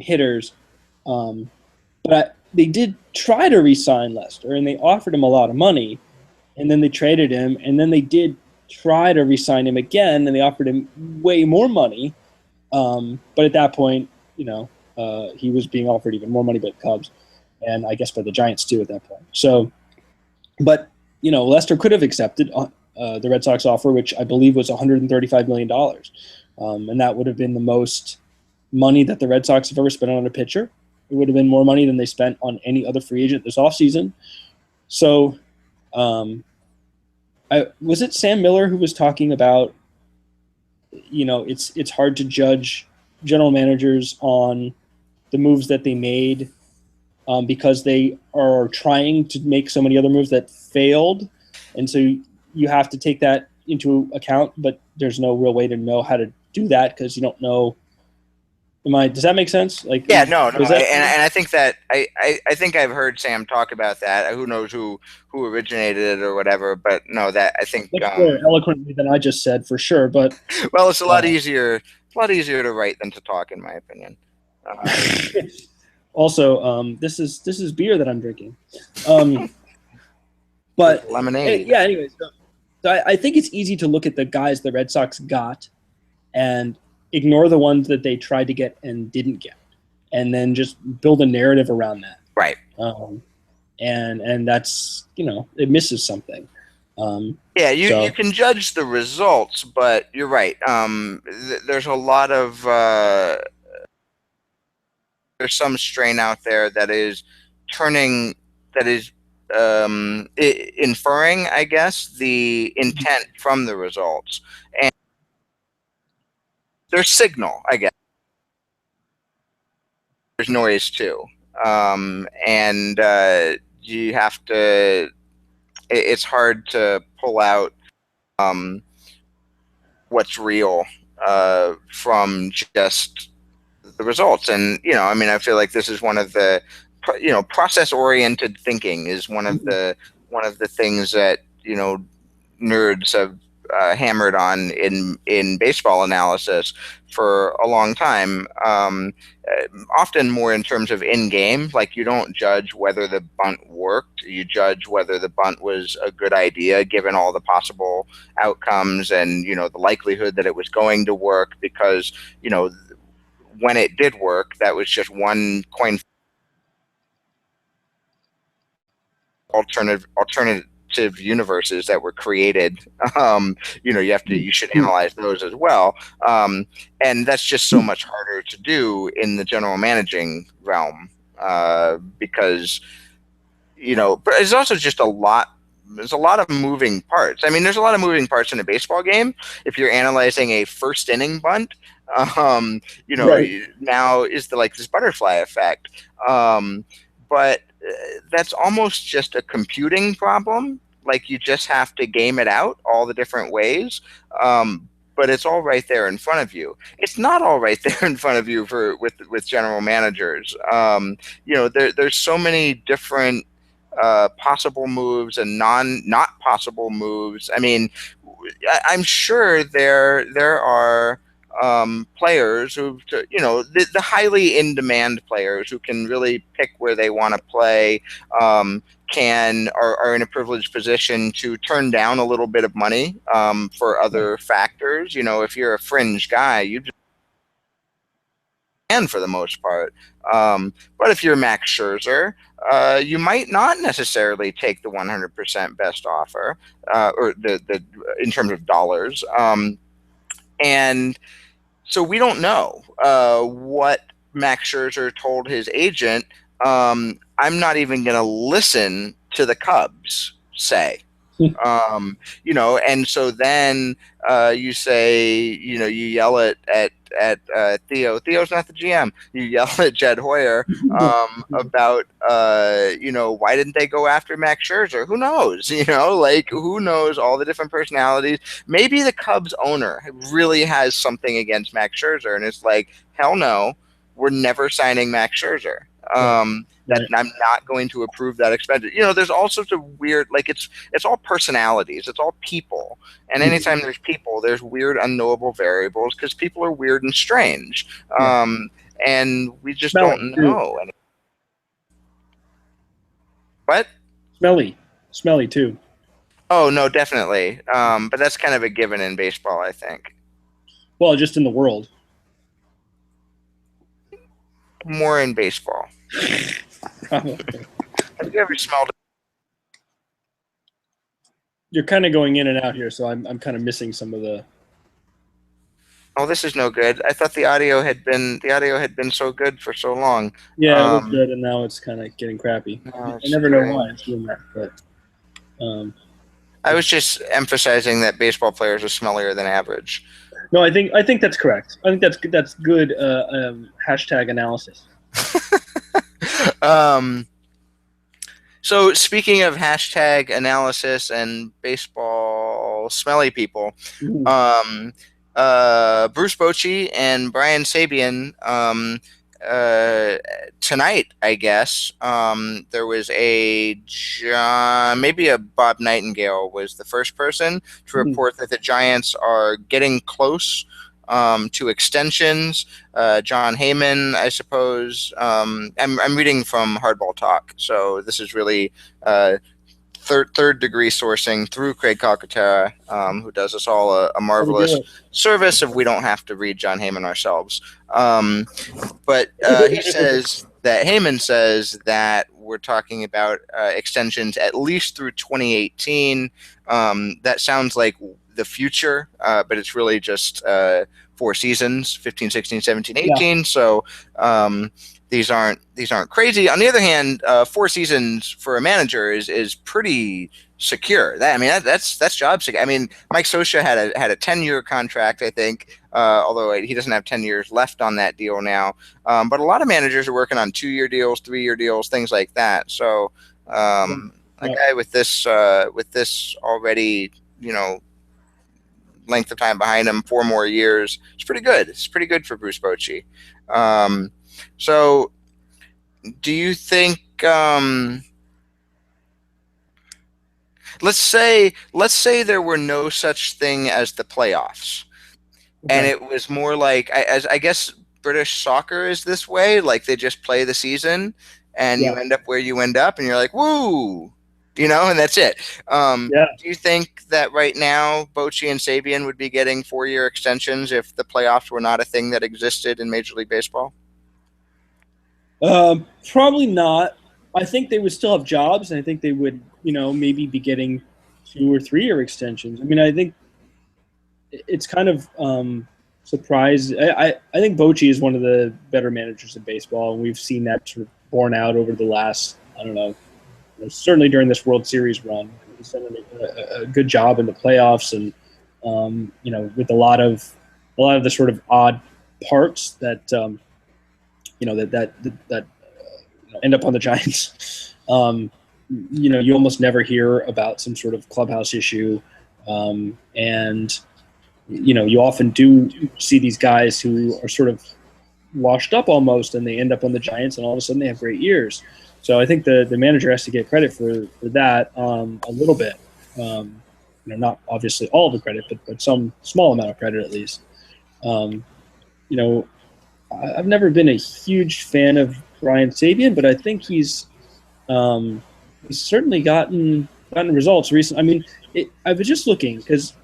hitters, but they did try to re-sign Lester, and they offered him a lot of money, and then they traded him, and then they did try to re-sign him again, and they offered him way more money. But at that point, he was being offered even more money by the Cubs, and I guess by the Giants too at that point. So, but Lester could have accepted the Red Sox offer, which I believe was $135 million, and that would have been the most money that the Red Sox have ever spent on a pitcher. It would have been more money than they spent on any other free agent this offseason. So, was it Sam Miller who was talking about, it's hard to judge general managers on the moves that they made because they are trying to make so many other moves that failed, and so you have to take that into account. But there's no real way to know how to do that because you don't know. Does that make sense? Yeah, no, and I think that I think I've heard Sam talk about that. Who knows who originated it or whatever, but no, that I think much more eloquently than I just said for sure. But well, it's a lot easier. It's a lot easier to write than to talk, in my opinion. Also, this is beer that I'm drinking, but lemonade. Yeah. Anyways, so I think it's easy to look at the guys the Red Sox got and ignore the ones that they tried to get and didn't get, and then just build a narrative around that. Right. And that's it misses something. Yeah, you can judge the results, but you're right. There's a lot of there's some strain out there that is inferring, I guess, the intent from the results, and there's signal, I guess. There's noise too, and you have to. It's hard to pull out what's real from just the results. And I feel like this is one of the process-oriented thinking is one of the things that nerds have hammered on in baseball analysis for a long time. Often more in terms of in-game, like you don't judge whether the bunt worked, you judge whether the bunt was a good idea given all the possible outcomes and the likelihood that it was going to work, because when it did work, that was just one coin alternative universes that were created. You should analyze those as well, and that's just so much harder to do in the general managing realm because but it's also just there's a lot of moving parts. I mean, there's a lot of moving parts in a baseball game. If you're analyzing a first inning bunt, right. Now is this butterfly effect, but that's almost just a computing problem. Like you just have to game it out all the different ways. But it's all right there in front of you. It's not all right there in front of you with general managers. There's so many different possible moves and not possible moves. I mean, I'm sure there are players who, the highly in demand players who can really pick where they want to play, are in a privileged position to turn down a little bit of money for other factors. If you're a fringe guy, you just can for the most part. But if you're Max Scherzer, you might not necessarily take the 100% best offer, or the in terms of dollars. And so we don't know what Max Scherzer told his agent. I'm not even going to listen to the Cubs say. And so then you say, you yell at Theo. Theo's not the GM. You yell at Jed Hoyer about, why didn't they go after Max Scherzer? Who knows? Like who knows all the different personalities? Maybe the Cubs owner really has something against Max Scherzer, and it's like, hell no, we're never signing Max Scherzer. Right. That Right. I'm not going to approve that expenditure. There's all sorts of weird, like it's all personalities, it's all people, and anytime there's people, there's weird unknowable variables because people are weird and strange, Yeah. and we just Smelly don't too. know. What? Smelly too. Oh no, definitely. But that's kind of a given in baseball, I think. Well, just in the world. More in baseball. Probably. Have you ever smelled? You're kind of going in and out here, so I'm kind of missing some of the. Oh, this is no good. I thought the audio had been so good for so long. Yeah, it was Um, good, and now it's kind of getting crappy. no, I it's never know why doing. it's doing that, but I was just emphasizing that baseball players are smellier than average. no, I think that's correct. I think that's good hashtag analysis. um, so speaking of hashtag analysis and baseball smelly people, Mhm. um, Bruce Bochy and Brian Sabian, uh, tonight, I guess, there was a John, maybe a Bob Nightingale was the first person to Mhm. report that the Giants are getting close to extensions. John Heyman, I suppose. I'm reading from Hardball Talk, so this is really third degree sourcing through Craig Calcaterra, who does us all a How we marvelous do service if we don't have to read John Heyman ourselves. But he it. says that Heyman says that we're talking about extensions at least through 2018. That sounds like the future, but it's really just 4 seasons: 15, 16, 17, Yeah. 18. So these aren't crazy. On the other hand, 4 seasons for a manager is pretty secure. That's job secure. I mean, Mike Scioscia had a 10-year contract, I think, although he doesn't have 10 years left on that deal now. But a lot of managers are working on 2-year deals, 3-year deals, things like that. So a Yeah. guy with this already, length of time behind him, 4 more years, it's pretty good. It's pretty good for Bruce Bochy. Um, so do you think? Let's say there were no such thing as the playoffs, and Okay. it was more like, as I guess British soccer is this way. Like they just play the season, and Yeah. you end up where you end up, and you're like, woo, and that's it. Yeah. Do you think that right now Bochy and Sabian would be getting 4-year extensions if the playoffs were not a thing that existed in Major League Baseball? Probably not. I think they would still have jobs, and I think they would, maybe be getting 2 or 3 year extensions. I mean, I think it's kind of surprised. I think Bochy is one of the better managers in baseball, and we've seen that sort of borne out over the last, I don't know, certainly during this World Series run. He's done a good job in the playoffs, and with a lot of the sort of odd parts that end up on the Giants. You almost never hear about some sort of clubhouse issue, and you often do see these guys who are sort of washed up almost, and they end up on the Giants, and all of a sudden they have great years. So I think the manager has to get credit for that a little bit. Not obviously all the credit, but some small amount of credit at least. Um, you know, I've never been a huge fan of Brian Sabian, but I think he's certainly gotten results recently. I mean, I was just looking because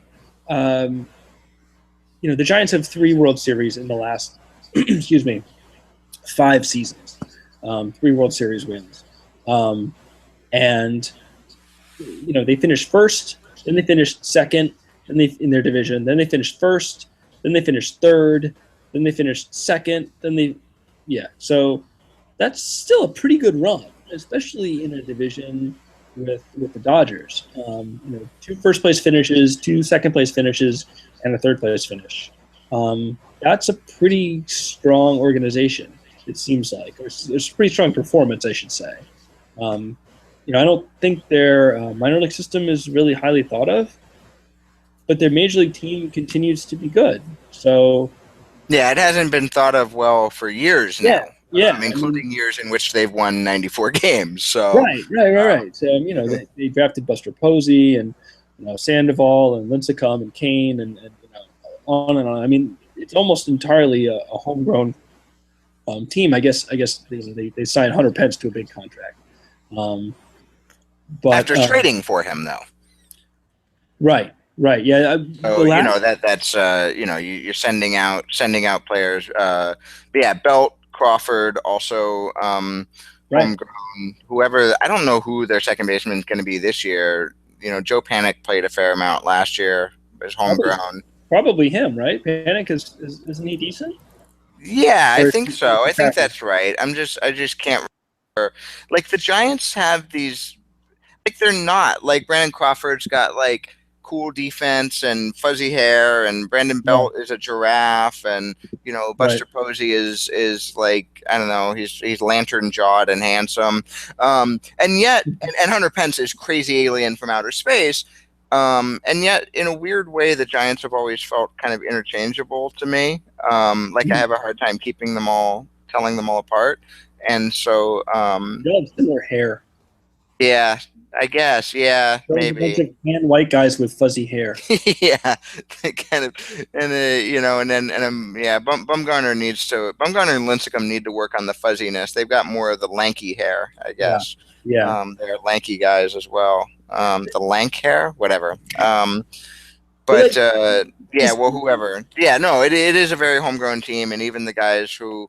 um, the Giants have 3 World Series in the last excuse me 5 seasons, 3 World Series wins, and they finished first, then they finished second, then they in their division, then they finished first, then they finished third, then they finished second, then they yeah. So that's still a pretty good run, especially in a division. with the Dodgers. Two first place finishes, two second place finishes, and a third place finish. That's a pretty strong organization. It seems like there's pretty strong performance, I should say. Um, I don't think their minor league system is really highly thought of, but their major league team continues to be good. So Yeah, it hasn't been thought of well for years yeah, now, yeah. I mean, including years in which they've won 94 games. So, right. So they drafted Buster Posey and Sandoval and Lincecum and Kane and on and on. I mean, it's almost entirely a homegrown team. I guess they signed Hunter Pence to a big contract. Um, but after trading for him, though. Right, yeah. So that's you're sending out players. But yeah, Belt, Crawford, also right. homegrown. Whoever, I don't know who their second baseman is going to be this year. Joe Panic played a fair amount last year. Is homegrown. Probably him, right? Panic isn't he decent? Yeah, I Or think so. I think that's right. I just can't remember. Like the Giants have these, like they're not like Brandon Crawford's got like cool defense and fuzzy hair, and Brandon yeah, Belt is a giraffe, and right. Buster Posey is like, I don't know, he's lantern jawed and handsome, and yet and Hunter Pence is crazy alien from outer space. And yet, in a weird way, the Giants have always felt kind of interchangeable to me. Like I have a hard time telling them all apart. And so, They all have similar hair. yeah, I guess, yeah, They're like a bunch maybe. of tan white guys with fuzzy hair. Yeah, kind of, and and then yeah, Bumgarner and Lincecum need to work on the fuzziness. They've got more of the lanky hair, I Yeah, guess. yeah. They're lanky guys as well. The lank hair, whatever. But But like, yeah, is well, whoever. Yeah, no, it is a very homegrown team, and even the guys who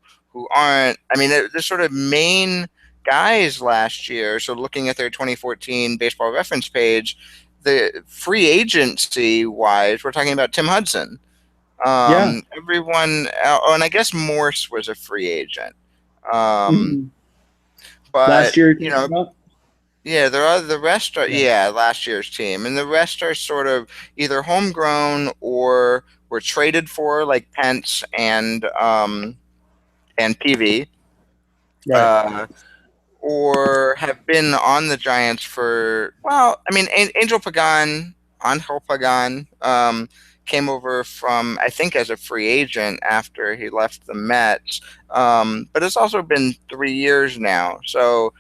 aren't. I mean, the sort of main guys last year. So looking at their 2014 Baseball Reference page, the free agency wise, we're talking about Tim Hudson. yeah. Everyone, oh, and I guess Morse was a free agent. Um, Mhm. but Last year, you're talking about? yeah, there are the rest are Yeah, yeah, last year's team, and the rest are sort of either homegrown or were traded for, like Pence and PV, right. uh, or have been on the Giants for, well, I mean, Angel Pagan, came over from, I think, as a free agent after he left the Mets, but it's also been 3 years now, so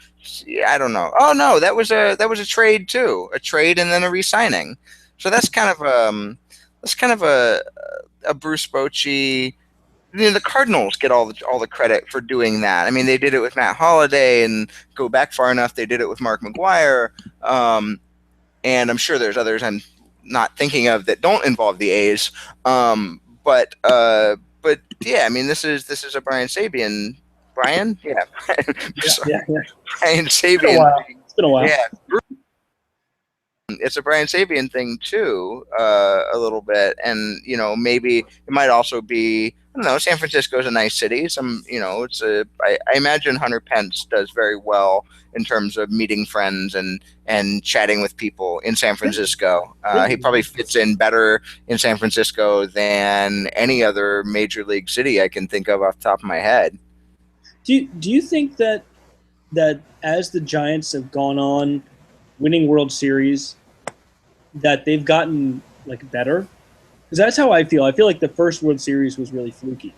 yeah, I don't know. Oh no, that was a trade too, a trade and then a re-signing. So that's kind of a Bruce Bochy. The Cardinals get all the credit for doing that. I mean, they did it with Matt Holliday, and go back far enough, they did it with Mark McGuire, and I'm sure there's others I'm not thinking of that don't involve the A's. But yeah, I mean, this is a Brian Sabian. Brian, yeah, Yeah, sorry, yeah, yeah. Brian It's been a Sabian while. thing. It's been a while. Yeah, it's a Brian Sabian thing too, a little bit, and maybe it might also be, I don't know. San Francisco is a nice city. I imagine Hunter Pence does very well in terms of meeting friends and chatting with people in San Yeah, Francisco. yeah. He probably fits in better in San Francisco than any other major league city I can think of off the top of my head. Do you think that as the Giants have gone on winning World Series, that they've gotten like better? Because that's how I feel. I feel like the first World Series was really fluky.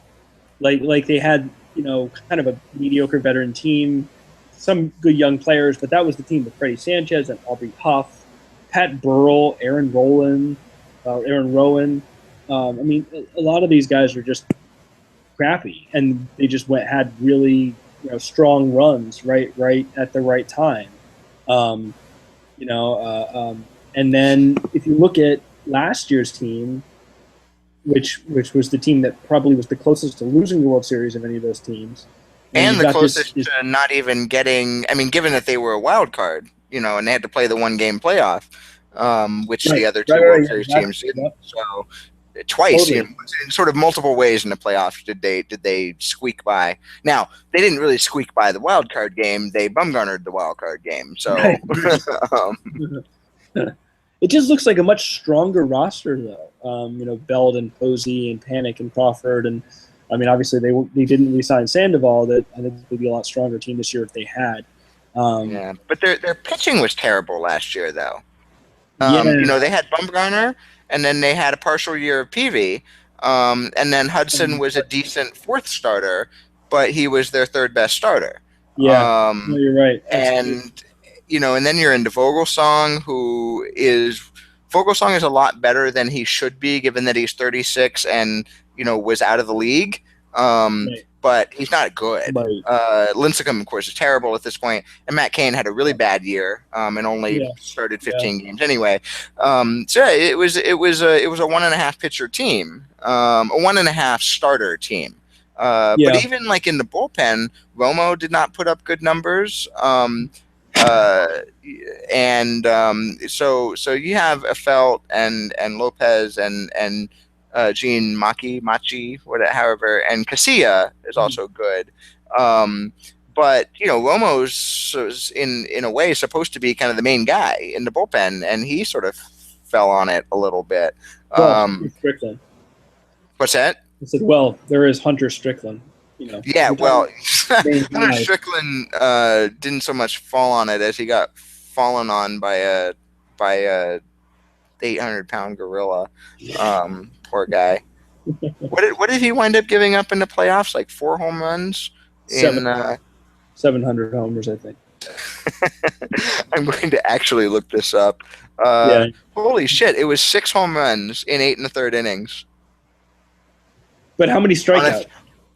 Like they had kind of a mediocre veteran team, some good young players, but that was the team with Freddie Sanchez and Aubrey Huff, Pat Burrell, Aaron Rowan. I mean, a lot of these guys are just crappy, and they just had really strong runs right at the right time. Um, you know, and then if you look at last year's team, which was the team that probably was the closest to losing the World Series of any of those teams. And And you've the got closest this to not even getting, I mean, given that they were a wild card, and they had to play the one game playoff, which right, the other right, two right, World yeah, Series exactly. teams didn't. Yep. So, twice, Totally. in sort of multiple ways in the playoffs did they squeak by. Now they didn't really squeak by the wild card game; they bumgarnered the wild card game. So, Right. Right. um, It just looks like a much stronger roster, though. Belt and Posey and Panic and Crawford, and I mean, obviously they didn't re-sign Sandoval. That I think would be a lot stronger team this year if they had. Um, yeah, but their pitching was terrible last year, though. yeah, They had Bumgarner, and then they had a partial year of Peavy, and then Hudson was a decent fourth starter, but he was their third best starter. yeah. No, Um, you're right. Absolutely. and and then you're into Vogelsong, Vogelsong is a lot better than he should be, given that he's 36 and was out of the league. Right. But he's not good. Right. Lincecum, of course, is terrible at this point, and Matt Cain had a really bad year and only Yeah. started Yeah. 15 games anyway. So yeah, it was a 1.5 pitcher team, a 1.5 starter team. But Yeah. even like in the bullpen, Romo did not put up good numbers. Uh, so you have Afelt and Lopez and Gene Machi, whatever, however, and Casilla is also good. Um, but Romo's in a way supposed to be kind of the main guy in the bullpen, and he sort of fell on it a little bit. Well, Um, Strickland. what's that? I said, well, there is Hunter Strickland. Yeah, We're talking well, about main Hunter guy. Strickland didn't so much fall on it as he got fallen on by a 800-pound gorilla. Poor guy. What did he wind up giving up in the playoffs? Like 4 home runs Seven in. 700 homers, I think. I'm going to actually look this up. Yeah. Holy shit! It was 6 home runs in 8 1/3 innings But how many on a strikeouts?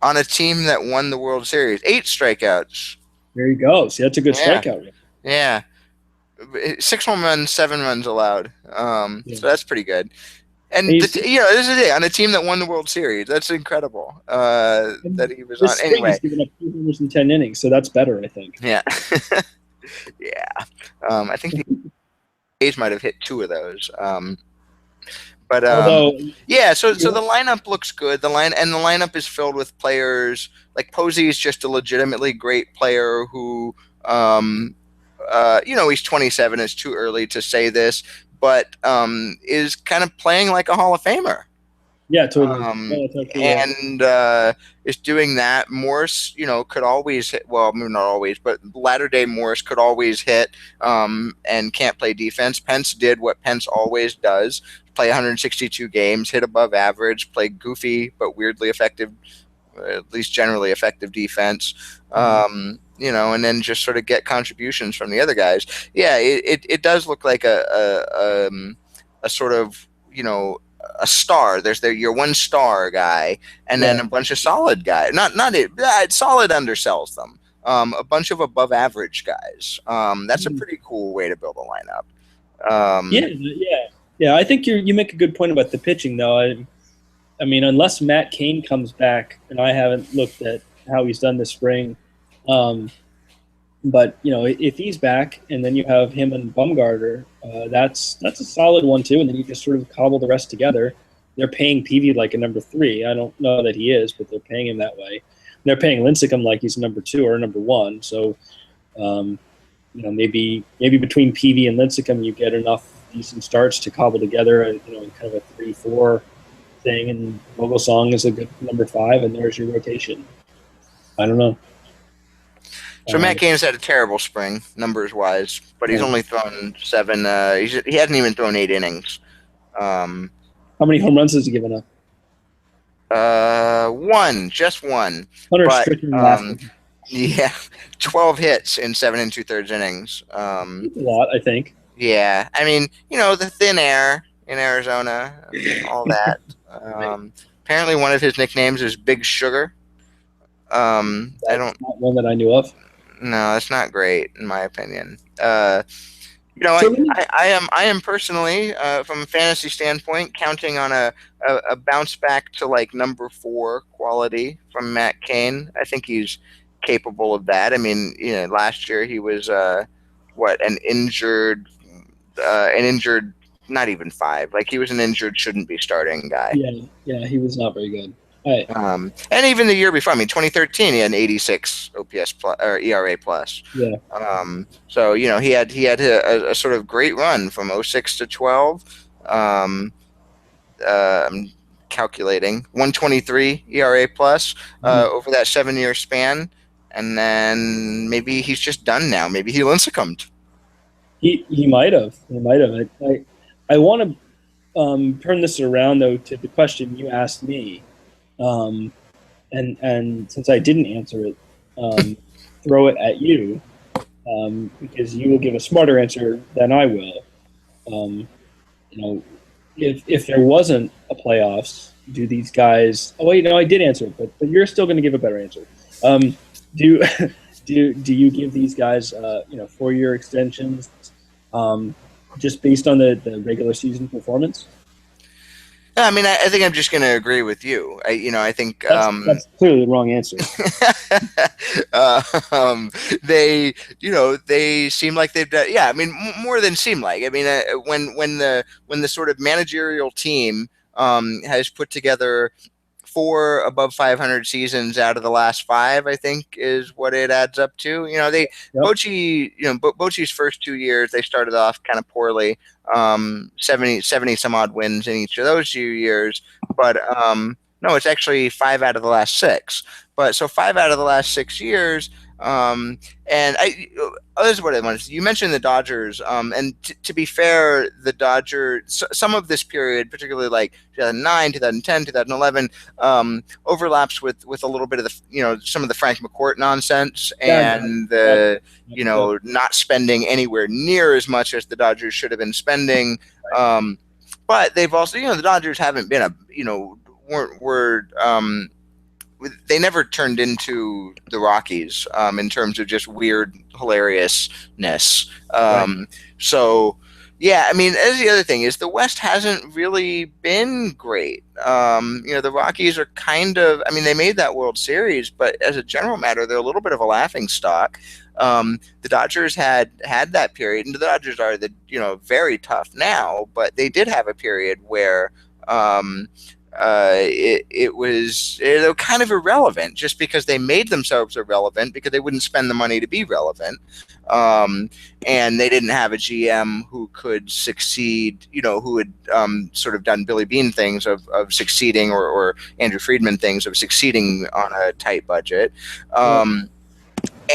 on a team that won the World Series. 8 strikeouts. There you go. See, that's a good Yeah, strikeout rate. yeah. 6 home runs, 7 runs allowed. Yeah. So that's pretty good. And And he's, this is it on a team that won the World Series. That's incredible. That he was on. this spring, Anyway, he's given up 2 homers in 10 innings, so that's better, I think. yeah, yeah. I think the A's might have hit 2 of those. But Although, yeah. So the lineup looks good. The lineup is filled with players like Posey is just a legitimately great player who he's 27. It's too early to say this, but is kind of playing like a Hall of Famer. yeah, totally. Um, Yeah, totally, yeah. and is doing that. Morse, could always hit. Well, maybe not always, but latter day Morse could always hit and can't play defense. Pence did what Pence always does: play 162 games, hit above average, play goofy but weirdly effective, at least generally effective defense. And then just sort of get contributions from the other guys. Yeah, it does look like a sort of a star. There's your one star guy, and then Yeah. a bunch of solid guys. Not it. Solid undersells them. A bunch of above average guys. That's a pretty cool way to build a lineup. Yeah, yeah. Yeah, I think you make a good point about the pitching, though. I mean, unless Matt Cain comes back, and I haven't looked at how he's done this spring, but if he's back, and then you have him and Bumgarner, that's a solid one too. And then you just sort of cobble the rest together. They're paying Peavy like a number 3. I don't know that he is, but they're paying him that way. They're paying Lincecum like he's number 2 or number 1. So, maybe between Peavy and Lincecum, you get enough decent starts to cobble together, kind of a 3-4 thing. And Vogelsong is a good number 5, and there's your rotation. I don't know. So Matt Cain's had a terrible spring, numbers wise, but he's only thrown 7. He hasn't even thrown 8 innings. How many home runs has he given up? Just one. Hunter But Strickland yeah, 12 hits in 7 2/3 innings. a lot, I think. Yeah, I mean, the thin air in Arizona, all that. Apparently, one of his nicknames is Big Sugar. I don't. Not one that I knew of. No, that's not great in my opinion. So I am personally, from a fantasy standpoint, counting on a bounce back to like number 4 quality from Matt Cain. I think he's capable of that. I mean, last year he was an injured not even 5. Like he was an injured, shouldn't be starting guy. Yeah, he was not very good. I, And even the year before, I mean, 2013, he had an 86 OPS plus or ERA plus. yeah, So he had a sort of great run from '06 to 12. Um, I'm calculating 123 ERA plus mhm. over that 7-year span, and then maybe he's just done now. Maybe he lincecummed. He might have. He might have. I want to turn this around though to the question you asked me, um, and since I didn't answer it, throw it at you because you will give a smarter answer than I will. Um, you know, if there wasn't a playoffs, do these guys? Oh wait, no, I did answer it, but you're still going to give a better answer. Do do you give these guys 4-year extensions um, just based on the regular season performance? I mean, I think I'm just going to agree with you. I think That's clearly the wrong answer. um, they seem like they've done. Yeah, I mean, more than seem like. I mean, when the sort of managerial team has put together 4 above 500 seasons out of the last 5, I think is what it adds up to. Yep. Bochy's first 2 years, they started off kind of poorly, 70 some odd wins in each of those 2 years. But no, it's actually 5 out of the last 6. But so 5 out of the last 6 years, um, and this is what I wanted. You mentioned the Dodgers, and to be fair, the Dodgers, some of this period, particularly like 2009, 2010, 2011, overlaps with a little bit of the some of the Frank McCourt nonsense Yeah. and Yep. the Yep. not spending anywhere near as much as the Dodgers should have been spending. But they've also the Dodgers haven't been a weren't were they never turned into the Rockies in terms of just weird hilariousness. Right. So yeah, I mean, as the other thing is the West hasn't really been great. The Rockies are kind of, I mean, they made that World Series, but as a general matter, they're a little bit of a laughing stock. The Dodgers had that period, and the Dodgers are very tough now, but they did have a period where um, it was kind of irrelevant just because they made themselves irrelevant because they wouldn't spend the money to be relevant. Um, and they didn't have a GM who could succeed, who had sort of done Billy Bean things of succeeding or Andrew Friedman things of succeeding on a tight budget. Yeah.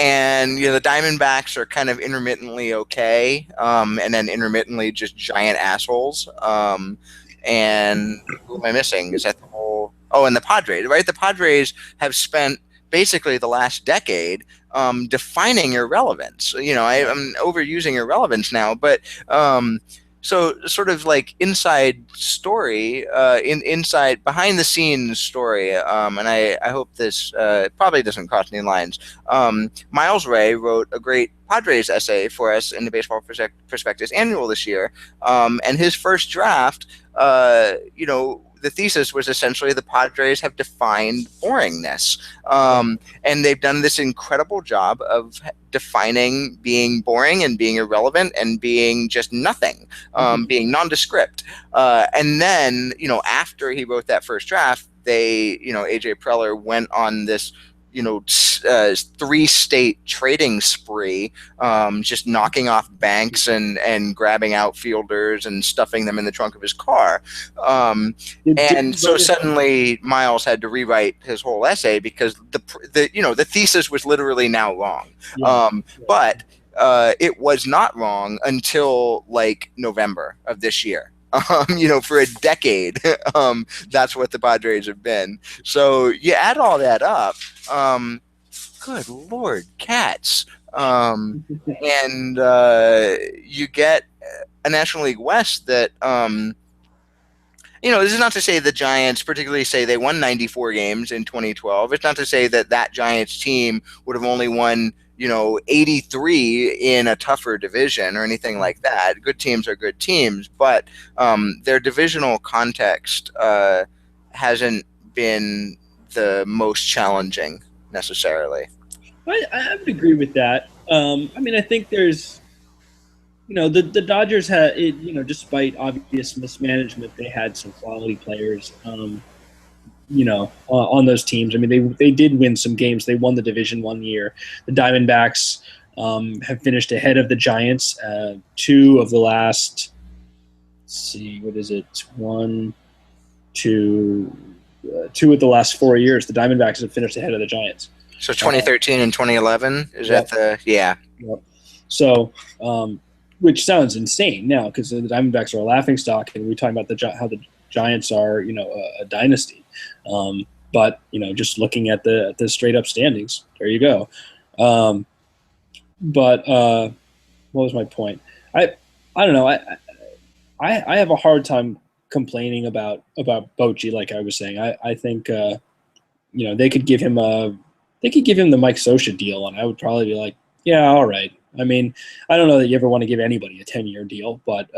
And the Diamondbacks are kind of intermittently okay, and then intermittently just giant assholes. And who am I missing? Is that the whole? Oh, and the Padres, right? The Padres have spent basically the last decade defining irrelevance. I'm overusing irrelevance now, but so sort of like inside story, inside behind the scenes story, and I hope this probably doesn't cross any lines. Miles Ray wrote a great Padres essay for us in the Baseball Prospectus Annual this year, and his first draft, the thesis was essentially the Padres have defined boringness, and they've done this incredible job of defining being boring and being irrelevant and being just nothing, being nondescript. And then, after he wrote that first draft, AJ Preller went on this 3-state trading spree, just knocking off banks and grabbing outfielders and stuffing them in the trunk of his car. And so suddenly Miles had to rewrite his whole essay because the thesis was literally now wrong. Yeah. But it was not wrong until like November of this year. For a decade, that's what the Padres have been. So you add all that up, good Lord, cats. And you get a National League West that, this is not to say the Giants, particularly say they won 94 games in 2012. It's not to say that Giants team would have only won 83 in a tougher division or anything like that. Good teams are good teams, but their divisional context hasn't been the most challenging necessarily. I would agree with that. I mean, I think there's the Dodgers had it. Despite obvious mismanagement, they had some quality players. On those teams. I mean, they did win some games. They won the division one year. The Diamondbacks have finished ahead of the Giants. Two of the last, let's see, what is it? One, two, two of the last 4 years. The Diamondbacks have finished ahead of the Giants. So 2013 and 2011 is Yep. that yeah. Yep. So, which sounds insane now because the Diamondbacks are a laughing stock, and we're talking about how the Giants are, a dynasty. But just looking at the straight up standings, there you go. But what was my point? I don't know. I have a hard time complaining about Bochy, like I was saying. I think they could give him the Mike Scioscia deal, and I would probably be like, yeah, all right. I mean, I don't know that you ever want to give anybody a 10-year deal, but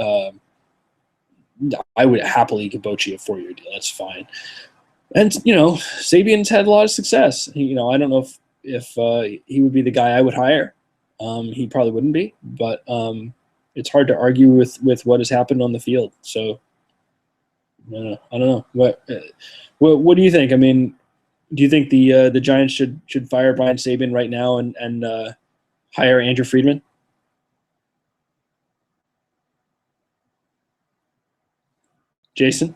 I would happily give Bochy a 4-year deal. That's fine. And Sabian's had a lot of success. I don't know if he would be the guy I would hire. He probably wouldn't be, but it's hard to argue with what has happened on the field. So I don't know. What do you think? I mean, do you think the Giants should fire Brian Sabian right now and hire Andrew Friedman? Jason?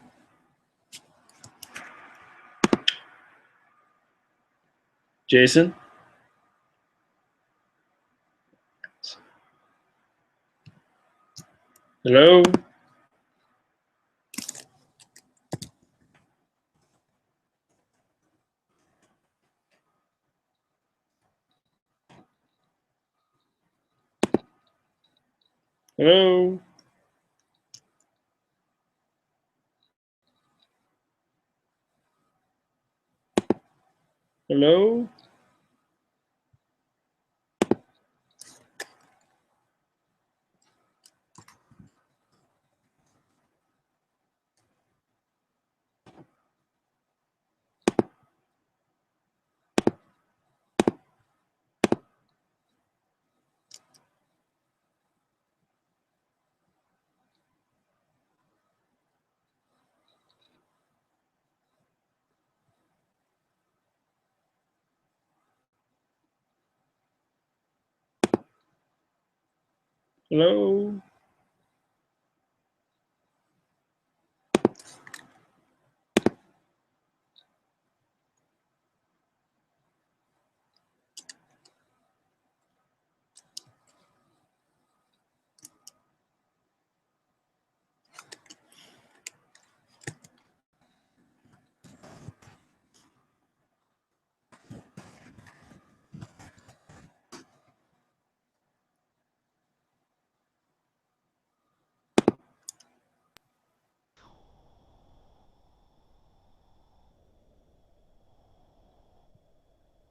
Jason? Hello? Hello? Hello? Hello?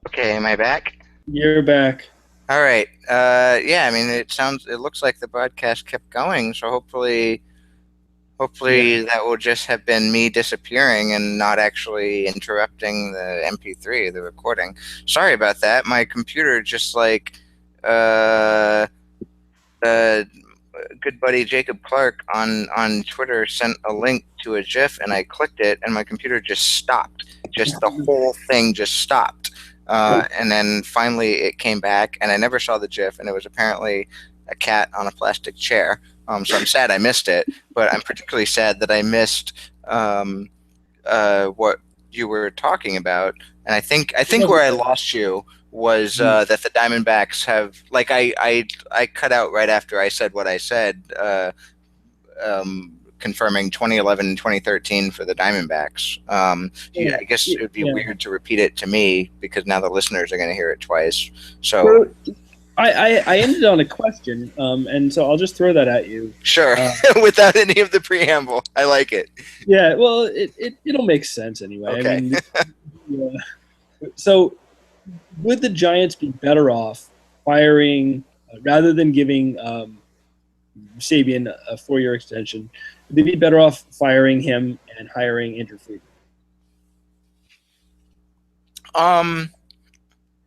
Okay, am I back? You're back. All right. Yeah, I mean, it looks like the broadcast kept going, so hopefully Yeah. that will just have been me disappearing and not actually interrupting the MP3, the recording. Sorry about that. My computer just uh, uh, good buddy Jacob Clark on Twitter sent a link to a GIF, and I clicked it, and my computer just stopped. Just the whole thing just stopped. And then finally it came back, and I never saw the GIF, and it was apparently a cat on a plastic chair. So I'm sad I missed it, but I'm particularly sad that I missed what you were talking about. And I think where I lost you was that the Diamondbacks have I cut out right after I said what I said, confirming 2011 and 2013 for the Diamondbacks. I guess it would be Yeah. weird to repeat it to me because now the listeners are going to hear it twice. So Well, I ended on a question, and so I'll just throw that at you. sure, without any of the preamble, I like it. Yeah, well, it'll make sense anyway. Okay. I mean, yeah. So would the Giants be better off firing rather than giving Sabian a 4-year extension? Would they be better off firing him and hiring Andrew Friedman?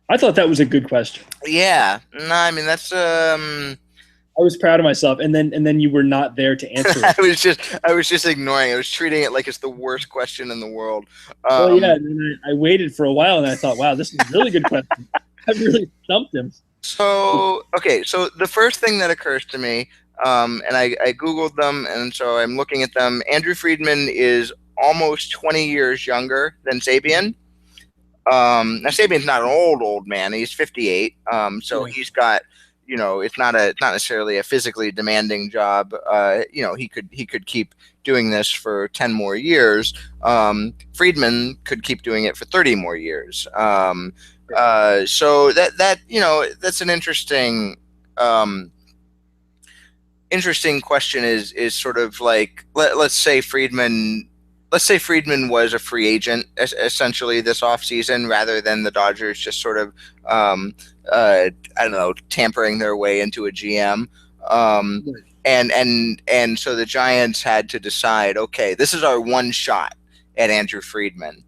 I thought that was a good question. Yeah. No, I mean that's I was proud of myself, and then you were not there to answer it. I was just ignoring. I was treating it like it's the worst question in the world. Well, yeah, Um, and then I waited for a while, and I thought, wow, this is a really good question. I've really stumped him. so okay, so the first thing that occurs to me, and I googled them, and so I'm looking at them. Andrew Friedman is almost 20 years younger than Sabian. Now Sabian's not an old man. He's 58. So Yeah, he's got, it's not necessarily a physically demanding job. He could keep doing this for 10 more years. Friedman could keep doing it for 30 more years. yeah, So that's an um, interesting question is sort of like let's say Friedman was a free agent essentially this offseason rather than the Dodgers just sort of um, I don't know, tampering their way into a GM. Um, right, and so the Giants had to decide, okay, this is our one shot at Andrew Friedman.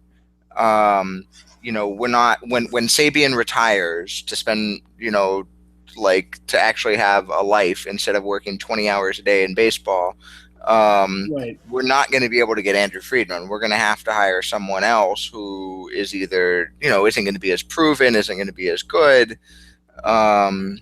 Um, we're not when Sabian retires to spend, like to actually have a life instead of working 20 hours a day in baseball. right. We're not going to be able to get Andrew Friedman. We're going to have to hire someone else who is either, isn't going to be as proven, isn't going to be as good. Um,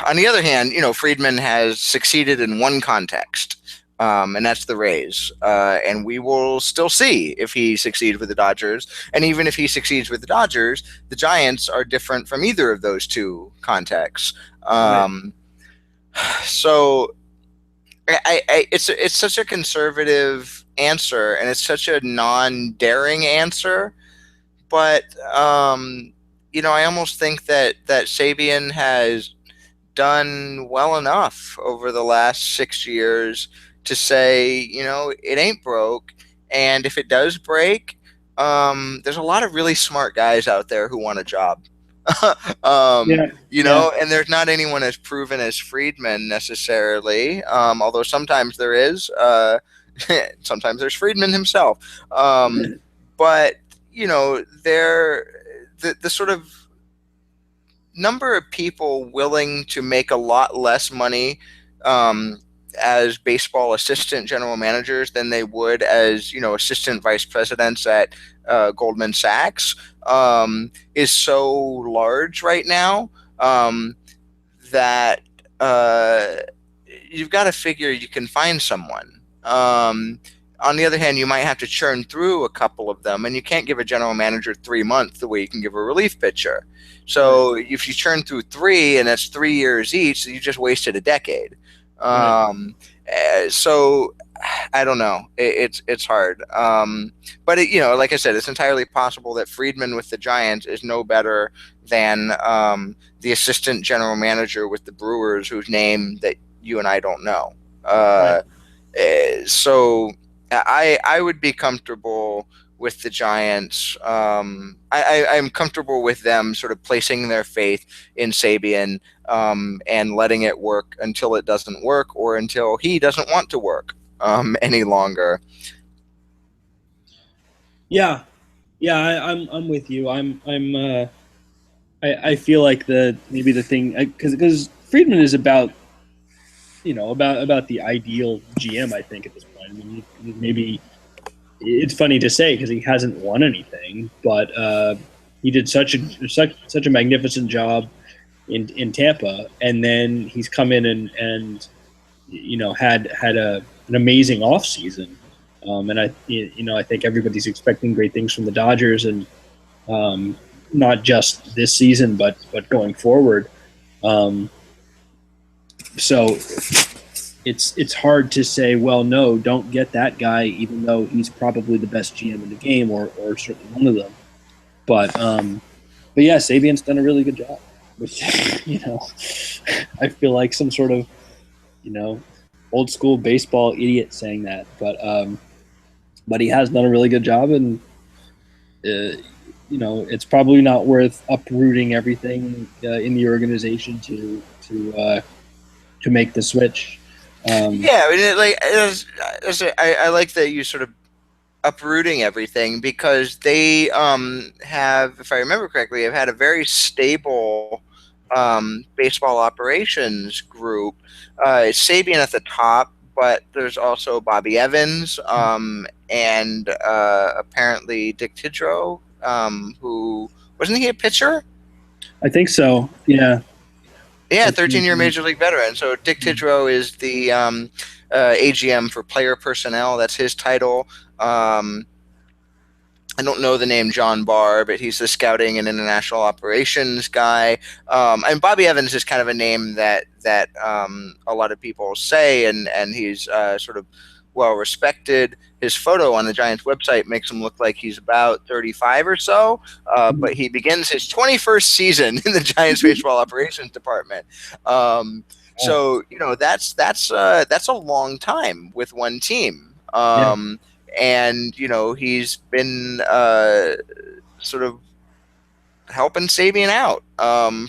on the other hand, Friedman has succeeded in one context, and that's the Rays. And we will still see if he succeeds with the Dodgers. And even if he succeeds with the Dodgers, the Giants are different from either of those two contexts. Right. Um, so it's such a conservative answer, and it's such a non-daring answer. But I almost think that Sabian has done well enough over the last 6 years to say, it ain't broke. And if it does break, there's a lot of really smart guys out there who want a job. Yeah, yeah, And there's not anyone as proven as Friedman necessarily, although sometimes there is. Sometimes there's Friedman himself. But, the sort of number of people willing to make a lot less money um, as baseball assistant general managers than they would as assistant vice presidents at Goldman Sachs is so large right now that you've got to figure you can find someone. On the other hand, you might have to churn through a couple of them, and you can't give a general manager 3 months the way you can give a relief pitcher. right, So if you churn through three, and that's 3 years each, you just wasted a decade. right. So I don't know. It's hard. But like I said, it's entirely possible that Friedman with the Giants is no better than the assistant general manager with the Brewers, whose name that you and I don't know. Right. So I would be comfortable with the Giants. I'm comfortable with them sort of placing their faith in Sabian and letting it work until it doesn't work or until he doesn't want to work any longer. Yeah, yeah. I'm with you. I feel like the maybe the thing because Friedman is about about the ideal GM. I think at this point. I mean, maybe it's funny to say because he hasn't won anything, but he did such a magnificent job in Tampa, and then he's come in and had an amazing offseason. And I think everybody's expecting great things from the Dodgers, and um, not just this season, but going forward. Um, so it's hard to say, well, no, don't get that guy, even though he's probably the best GM in the game, or certainly one of them. But yeah, Sabian's done a really good job, which I feel like some sort of you know old school baseball idiot saying that, but he has done a really good job, and it's probably not worth uprooting everything in the organization to make the switch. Yeah, I mean, I like that you sort of uprooting everything because they have, if I remember correctly, have had a very stable baseball operations group. It's Sabian at the top, but there's also Bobby Evans and apparently Dick Tidrow, who wasn't he a pitcher? I think so. Yeah. Yeah, That's 13-year Major League veteran. So Dick Tidrow is the AGM for player personnel. That's his title. I don't know the name John Barr, but he's the scouting and international operations guy. And Bobby Evans is kind of a name that a lot of people say, and he's sort of well respected. His photo on the Giants website makes him look like he's about 35 or so, but he begins his 21st season in the Giants baseball operations department. So that's a long time with one team. yeah. And he's been sort of helping Sabian out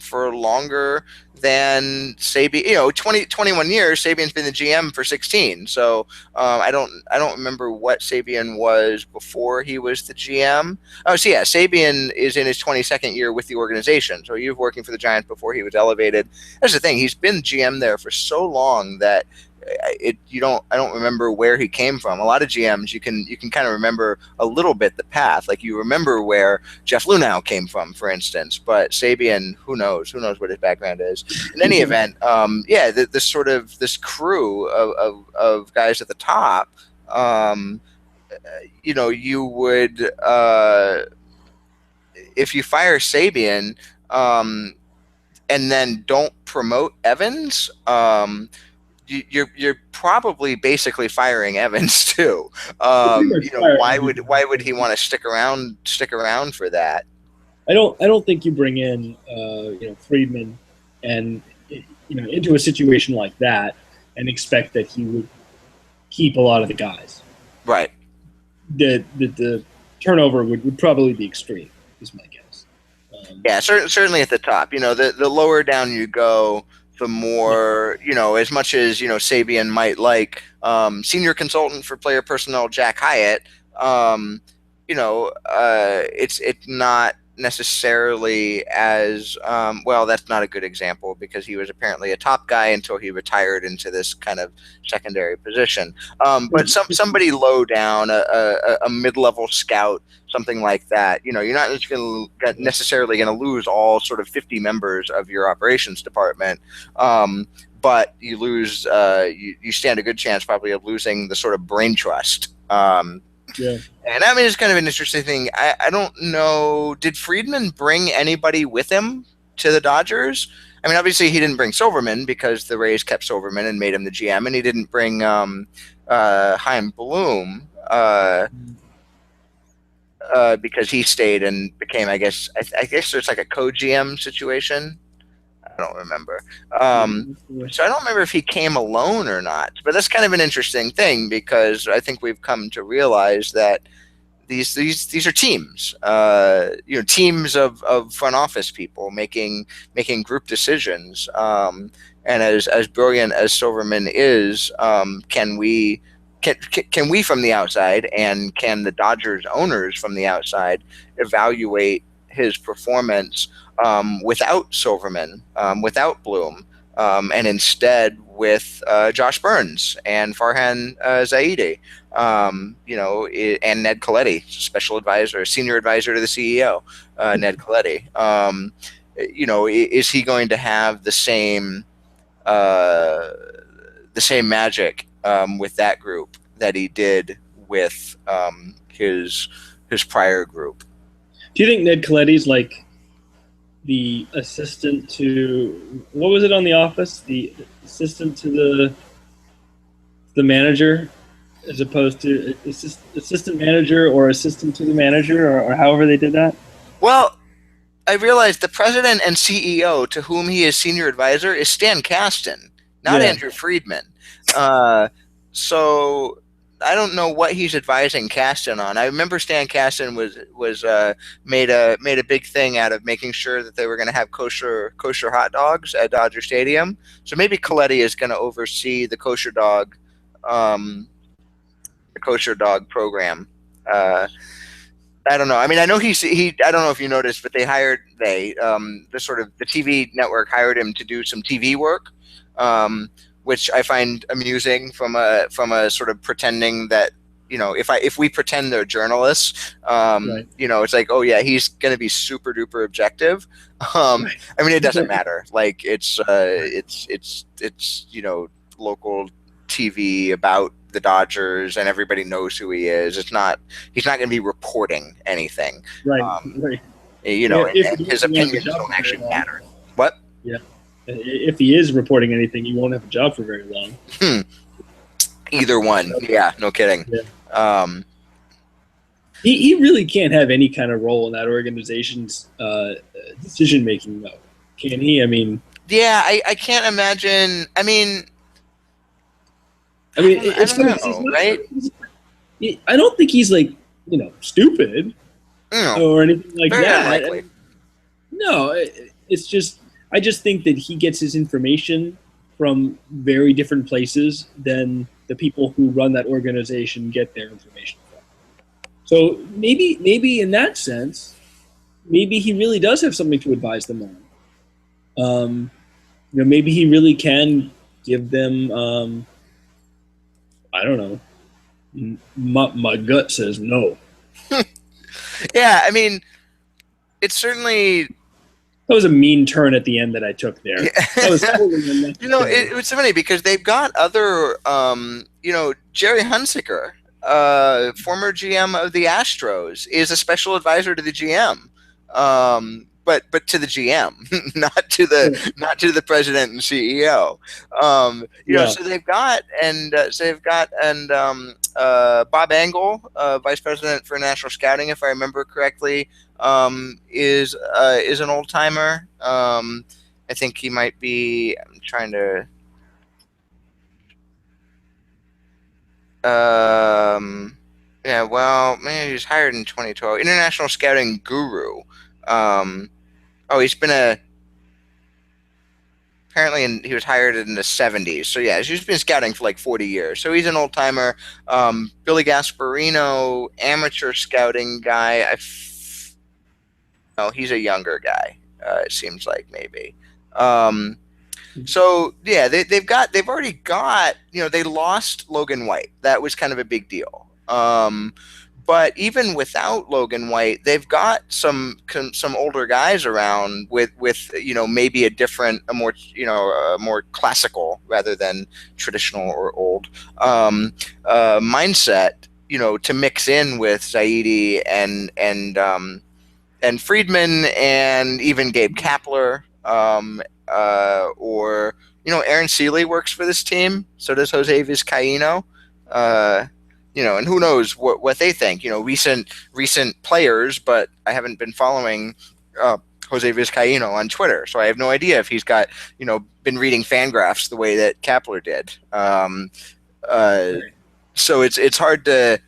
for longer than Sabian. 21 years. Sabian's been the GM for 16. So I don't remember what Sabian was before he was the GM. Oh, so yeah, Sabian is in his 22nd year with the organization. So he was working for the Giants before he was elevated. That's the thing. He's been GM there for so long that I don't remember where he came from. A lot of GMs you can kind of remember a little bit the path, like you remember where Jeff Lunau came from, for instance. But Sabian, who knows what his background is. In any event, this sort of this crew of guys at the top, you would if you fire Sabian and then don't promote Evans. You're probably basically firing Evans too. Why would he want to stick around for that? I don't think you bring in Friedman and into a situation like that and expect that he would keep a lot of the guys. Right. The turnover would probably be extreme, is my guess. Yeah, certainly at the top. The lower down you go, the more, as much as, Sabian might like senior consultant for player personnel Jack Hyatt, it's not necessarily as well. That's not a good example because he was apparently a top guy until he retired into this kind of secondary position. But somebody low down, a mid-level scout, something like that. You're not necessarily going to lose all sort of 50 members of your operations department. But you lose, you stand a good chance probably of losing the sort of brain trust. Yeah. And I mean, it's kind of an interesting thing. I don't know. Did Friedman bring anybody with him to the Dodgers? I mean, obviously he didn't bring Silverman because the Rays kept Silverman and made him the GM, and he didn't bring Chaim Bloom because he stayed and became, I guess there's like a co-GM situation. I don't remember. So I don't remember if he came alone or not. But that's kind of an interesting thing because I think we've come to realize that these are teams. Teams of front office people making group decisions. And as brilliant as Silverman is, can we from the outside and can the Dodgers owners from the outside evaluate his performance without Silverman, without Bloom, and instead with Josh Burns and Farhan Zaidi, and Ned Coletti, special advisor, senior advisor to the CEO, Ned Coletti. Is he going to have the same magic with that group that he did with his prior group? Do you think Ned Coletti's like the assistant to what was it on The Office? The assistant to the manager, as opposed to assistant manager or assistant to the manager, or however they did that. Well, I realized the president and CEO to whom he is senior advisor is Stan Kasten, not Andrew Friedman. So I don't know what he's advising Kasten on. I remember Stan Kasten was made a big thing out of making sure that they were going to have kosher hot dogs at Dodger Stadium. So maybe Coletti is going to oversee the kosher dog program. I don't know. I mean, I know he. I don't know if you noticed, but the sort of the TV network hired him to do some TV work, um, which I find amusing from a sort of pretending that if we pretend they're journalists, Right. it's like, oh yeah, he's going to be super duper objective. Um, Right. I mean, it doesn't matter. Like Right. it's local TV about the Dodgers, and everybody knows who he is. He's not going to be reporting anything. Right. Um, Right. If and he is, his he won't have a opinions job don't for very actually long. matter. What? Yeah. If he is reporting anything, he won't have a job for very long. Hmm. Either one. Yeah, no kidding. Yeah. Um, He really can't have any kind of role in that organization's decision making, though. Can he? I mean, yeah, I can't imagine. I it's don't funny 'cause he's know, not. right? I don't think he's like stupid No, or anything like very that. unlikely. No, it's just I just think that he gets his information from very different places than the people who run that organization get their information from. So maybe in that sense, maybe he really does have something to advise them on. Maybe he really can give them. I don't know. My gut says no. Yeah, I mean, it's certainly. That was a mean turn at the end that I took there. That was Yeah. totally unnecessary. It was funny because they've got other, Jerry Hunsaker, former GM of the Astros, is a special advisor to the GM, but to the GM, not to the president and CEO. Yeah. So they've got Bob Angle, vice president for national scouting, if I remember correctly, is an old timer. I think he might be. I'm trying to. Yeah, well, man, he was hired in 2012. International scouting guru. Um, oh, he's been a apparently he was hired in the 70s. So yeah, he's been scouting for like 40 years. So he's an old timer. Billy Gasparino, amateur scouting guy. No, he's a younger guy. It seems like maybe. Um, So yeah, they've already got they lost Logan White. That was kind of a big deal. But even without Logan White, they've got some older guys around with maybe a more classical rather than traditional or old mindset to mix in with Zaidi and Friedman and even Gabe Kapler, or Aaron Seeley works for this team. So does Jose Vizcaino. And who knows what they think. Recent players, but I haven't been following Jose Vizcaino on Twitter, so I have no idea if he's got been reading Fangraphs the way that Kapler did. So it's hard to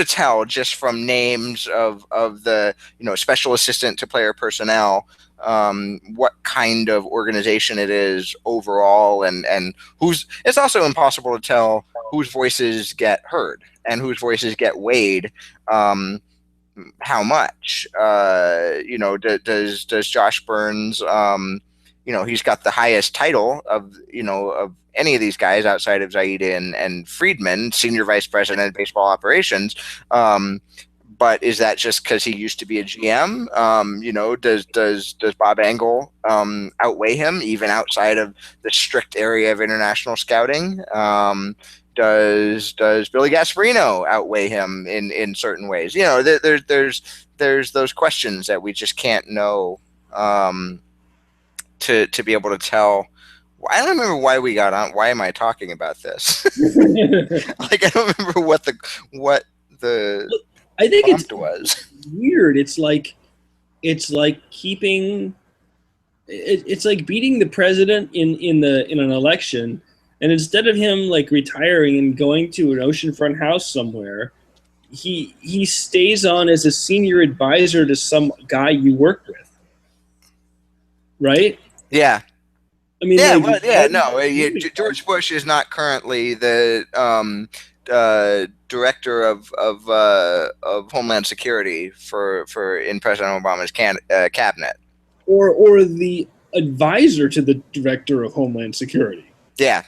tell just from names of the special assistant to player personnel, what kind of organization it is overall, and who's. It's also impossible to tell whose voices get heard and whose voices get weighed. How much? Does Josh Burns? He's got the highest title of any of these guys outside of Zaida and Friedman, senior vice president of baseball operations. But is that just because he used to be a GM? Does Bob Angle outweigh him even outside of the strict area of international scouting? Does Billy Gasparino outweigh him in certain ways? There's those questions that we just can't know, to be able to tell. I don't remember why we got on. Why am I talking about this? Like, I don't remember what the I think it's prompt was. weird. It's like keeping. It's like beating the president in an election, and instead of him like retiring and going to an oceanfront house somewhere, he stays on as a senior advisor to some guy you work with, right? Yeah. I mean, Yeah, like, well, yeah, no. George Bush is not currently the director of Homeland Security for in President Obama's cabinet. Or the advisor to the director of Homeland Security. Yeah.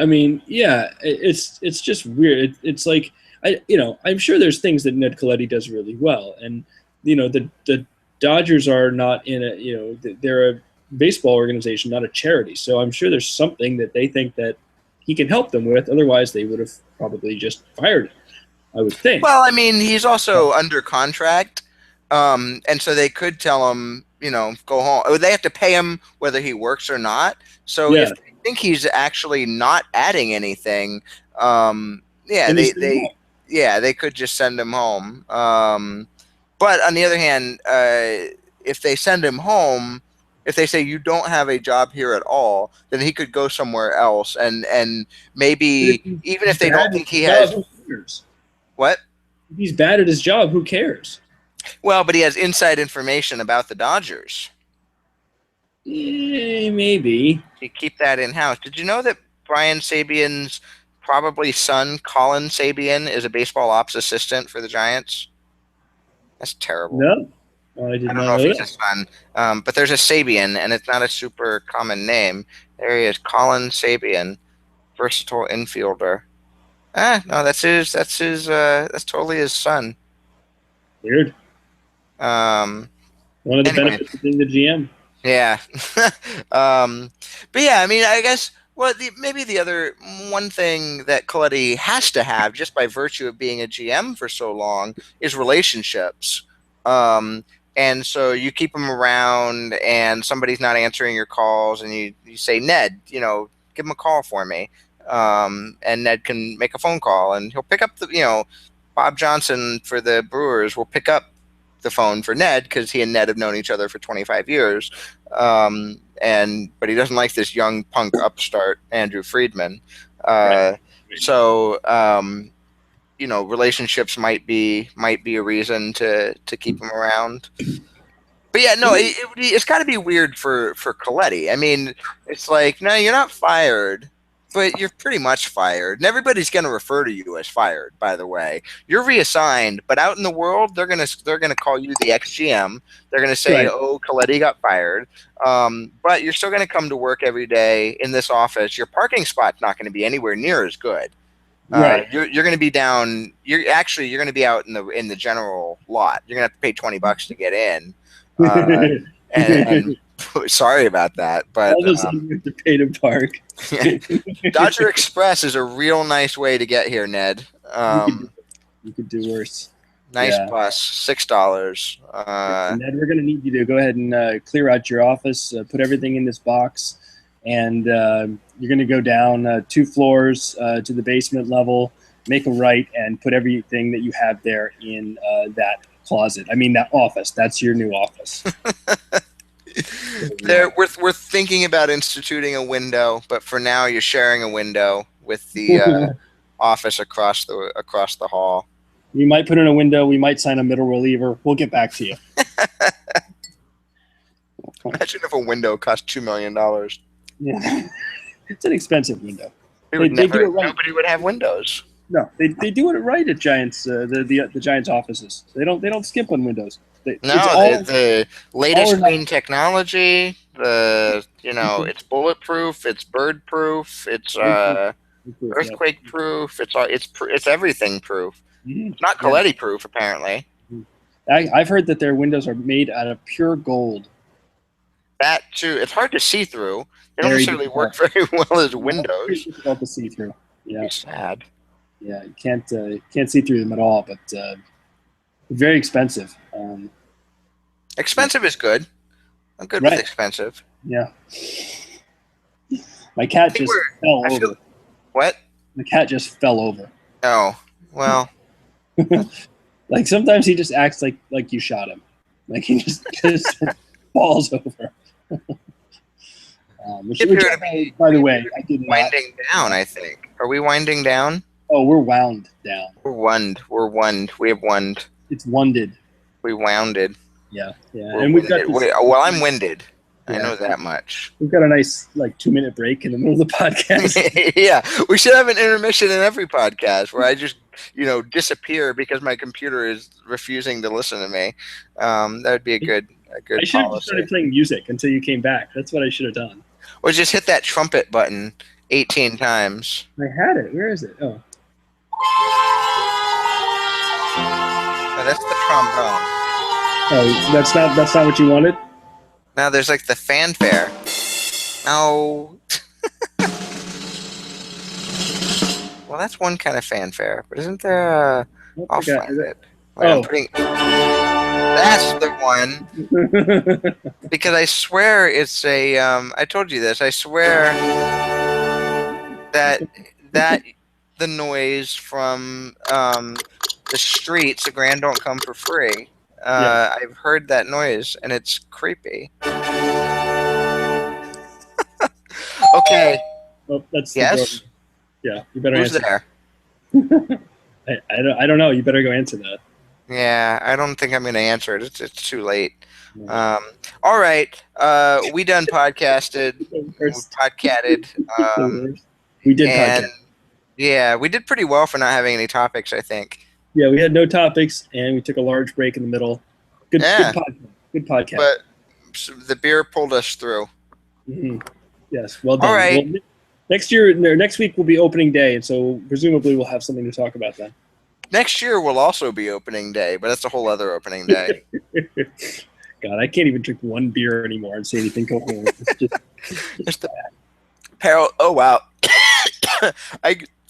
I mean, yeah, it's just weird. It's like I'm sure there's things that Ned Coletti does really well, and the Dodgers are not in a they're a baseball organization, not a charity. So I'm sure there's something that they think that he can help them with. Otherwise, they would have probably just fired him, I would think. Well, I mean, he's also under contract, and so they could tell him, go home. They have to pay him whether he works or not. So Yeah. if they think he's actually not adding anything, yeah, Then they could just send him home. But on the other hand, if they send him home, if they say you don't have a job here at all, then he could go somewhere else, and maybe even if they don't think he has what? If he's bad at his job, who cares? Well, but he has inside information about the Dodgers. Maybe. You keep that in house. Did you know that Brian Sabian's probably son, Colin Sabian, is a baseball ops assistant for the Giants? That's terrible. No, I don't know if he's his son, but there's a Sabian, and it's not a super common name. There he is, Colin Sabian, versatile infielder. No, that's totally his son. Weird. One of the benefits of being the GM. Yeah. But yeah, I mean, I guess maybe the other one thing that Coletti has to have, just by virtue of being a GM for so long, is relationships. And so you keep him around, and somebody's not answering your calls, and you say, Ned, give him a call for me. And Ned can make a phone call, and he'll pick up Bob Johnson for the Brewers will pick up the phone for Ned because he and Ned have known each other for 25 years. But he doesn't like this young punk upstart, Andrew Friedman. Right. So, relationships might be a reason to keep him around. But yeah, no, it's got to be weird for Coletti. I mean, it's like, no, you're not fired, but you're pretty much fired. And everybody's going to refer to you as fired, by the way. You're reassigned, but out in the world, they're going to call you the ex-GM. They're going to say, oh, Coletti got fired. But you're still going to come to work every day in this office. Your parking spot's not going to be anywhere near as good. Right. You're going to be down. You're going to be out in the general lot. You're going to have to pay $20 to get in. And sorry about that, but all those you have to pay to park. Yeah. Dodger Express is a real nice way to get here, Ned. You could do worse. Nice bus, $6. Ned, we're going to need you to go ahead and clear out your office, put everything in this box, and you're going to go down 2 floors to the basement level, make a right, and put everything that you have there in that closet. I mean, that office. That's your new office. We're thinking about instituting a window, but for now you're sharing a window with the office across the hall. We might put in a window. We might sign a middle reliever. We'll get back to you. Imagine if a window cost $2 million. Yeah, it's an expensive window. They do it right. Nobody would have windows. No, they do it right at Giants. The Giants offices. They don't skip on windows. The latest green technology. It's bulletproof. It's bird proof. It's earthquake proof. It's everything proof. It's not Coletti proof, apparently. I've heard that their windows are made out of pure gold. That too. It's hard to see through. They don't necessarily work very well as windows. It's difficult to see through. Yeah, it's sad. Yeah, you can't see through them at all. But very expensive. Expensive is good. I'm good with expensive. Yeah. My cat just fell over. What? The cat just fell over. Oh, well. Like sometimes he just acts like you shot him. Like he just falls over. By the way, I did winding down, I think. Are we winding down? Oh, we're wound down. We're wund. We have wund. It's wunded. We wounded. Yeah. And we've got I'm winded. I Yeah. know that much. We've got a nice 2-minute break in the middle of the podcast. Yeah, we should have an intermission in every podcast where I just, disappear because my computer is refusing to listen to me. That would be a good I should have just policy. started playing music until you came back. That's what I should have done. Or just hit that trumpet button 18 times. I had it. Where is it? Oh, Oh, that's the trombone. oh, that's not what you wanted. Now there's like the fanfare. No. Well, that's one kind of fanfare, but isn't there a... I'll find it. Wait, Oh. That's the one. Because I swear it's a... I told you this. I swear that the noise from the streets, the Grand Don't Come for Free. Yeah. I've heard that noise, and it's creepy. Okay. Oh, that's Yes? Yeah, you better Who's answer. there? I don't know. You better go answer that. Yeah, I don't think I'm going to answer it. It's too late. All right. We done podcasted. We podcatted. We did and podcast. yeah, we did pretty well for not having any topics, I think. Yeah, we had no topics, and we took a large break in the middle. Good podcast. Good podcast. But the beer pulled us through. Mm-hmm. Yes, well done. All right. Well, next week will be opening day, and so presumably we'll have something to talk about then. Next year will also be opening day, but that's a whole other opening day. God, I can't even drink one beer anymore and say anything coherent. It's just Harold, oh wow.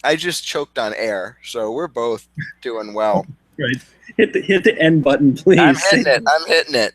I just choked on air, so we're both doing well. right. Hit the end button, please. I'm hitting it.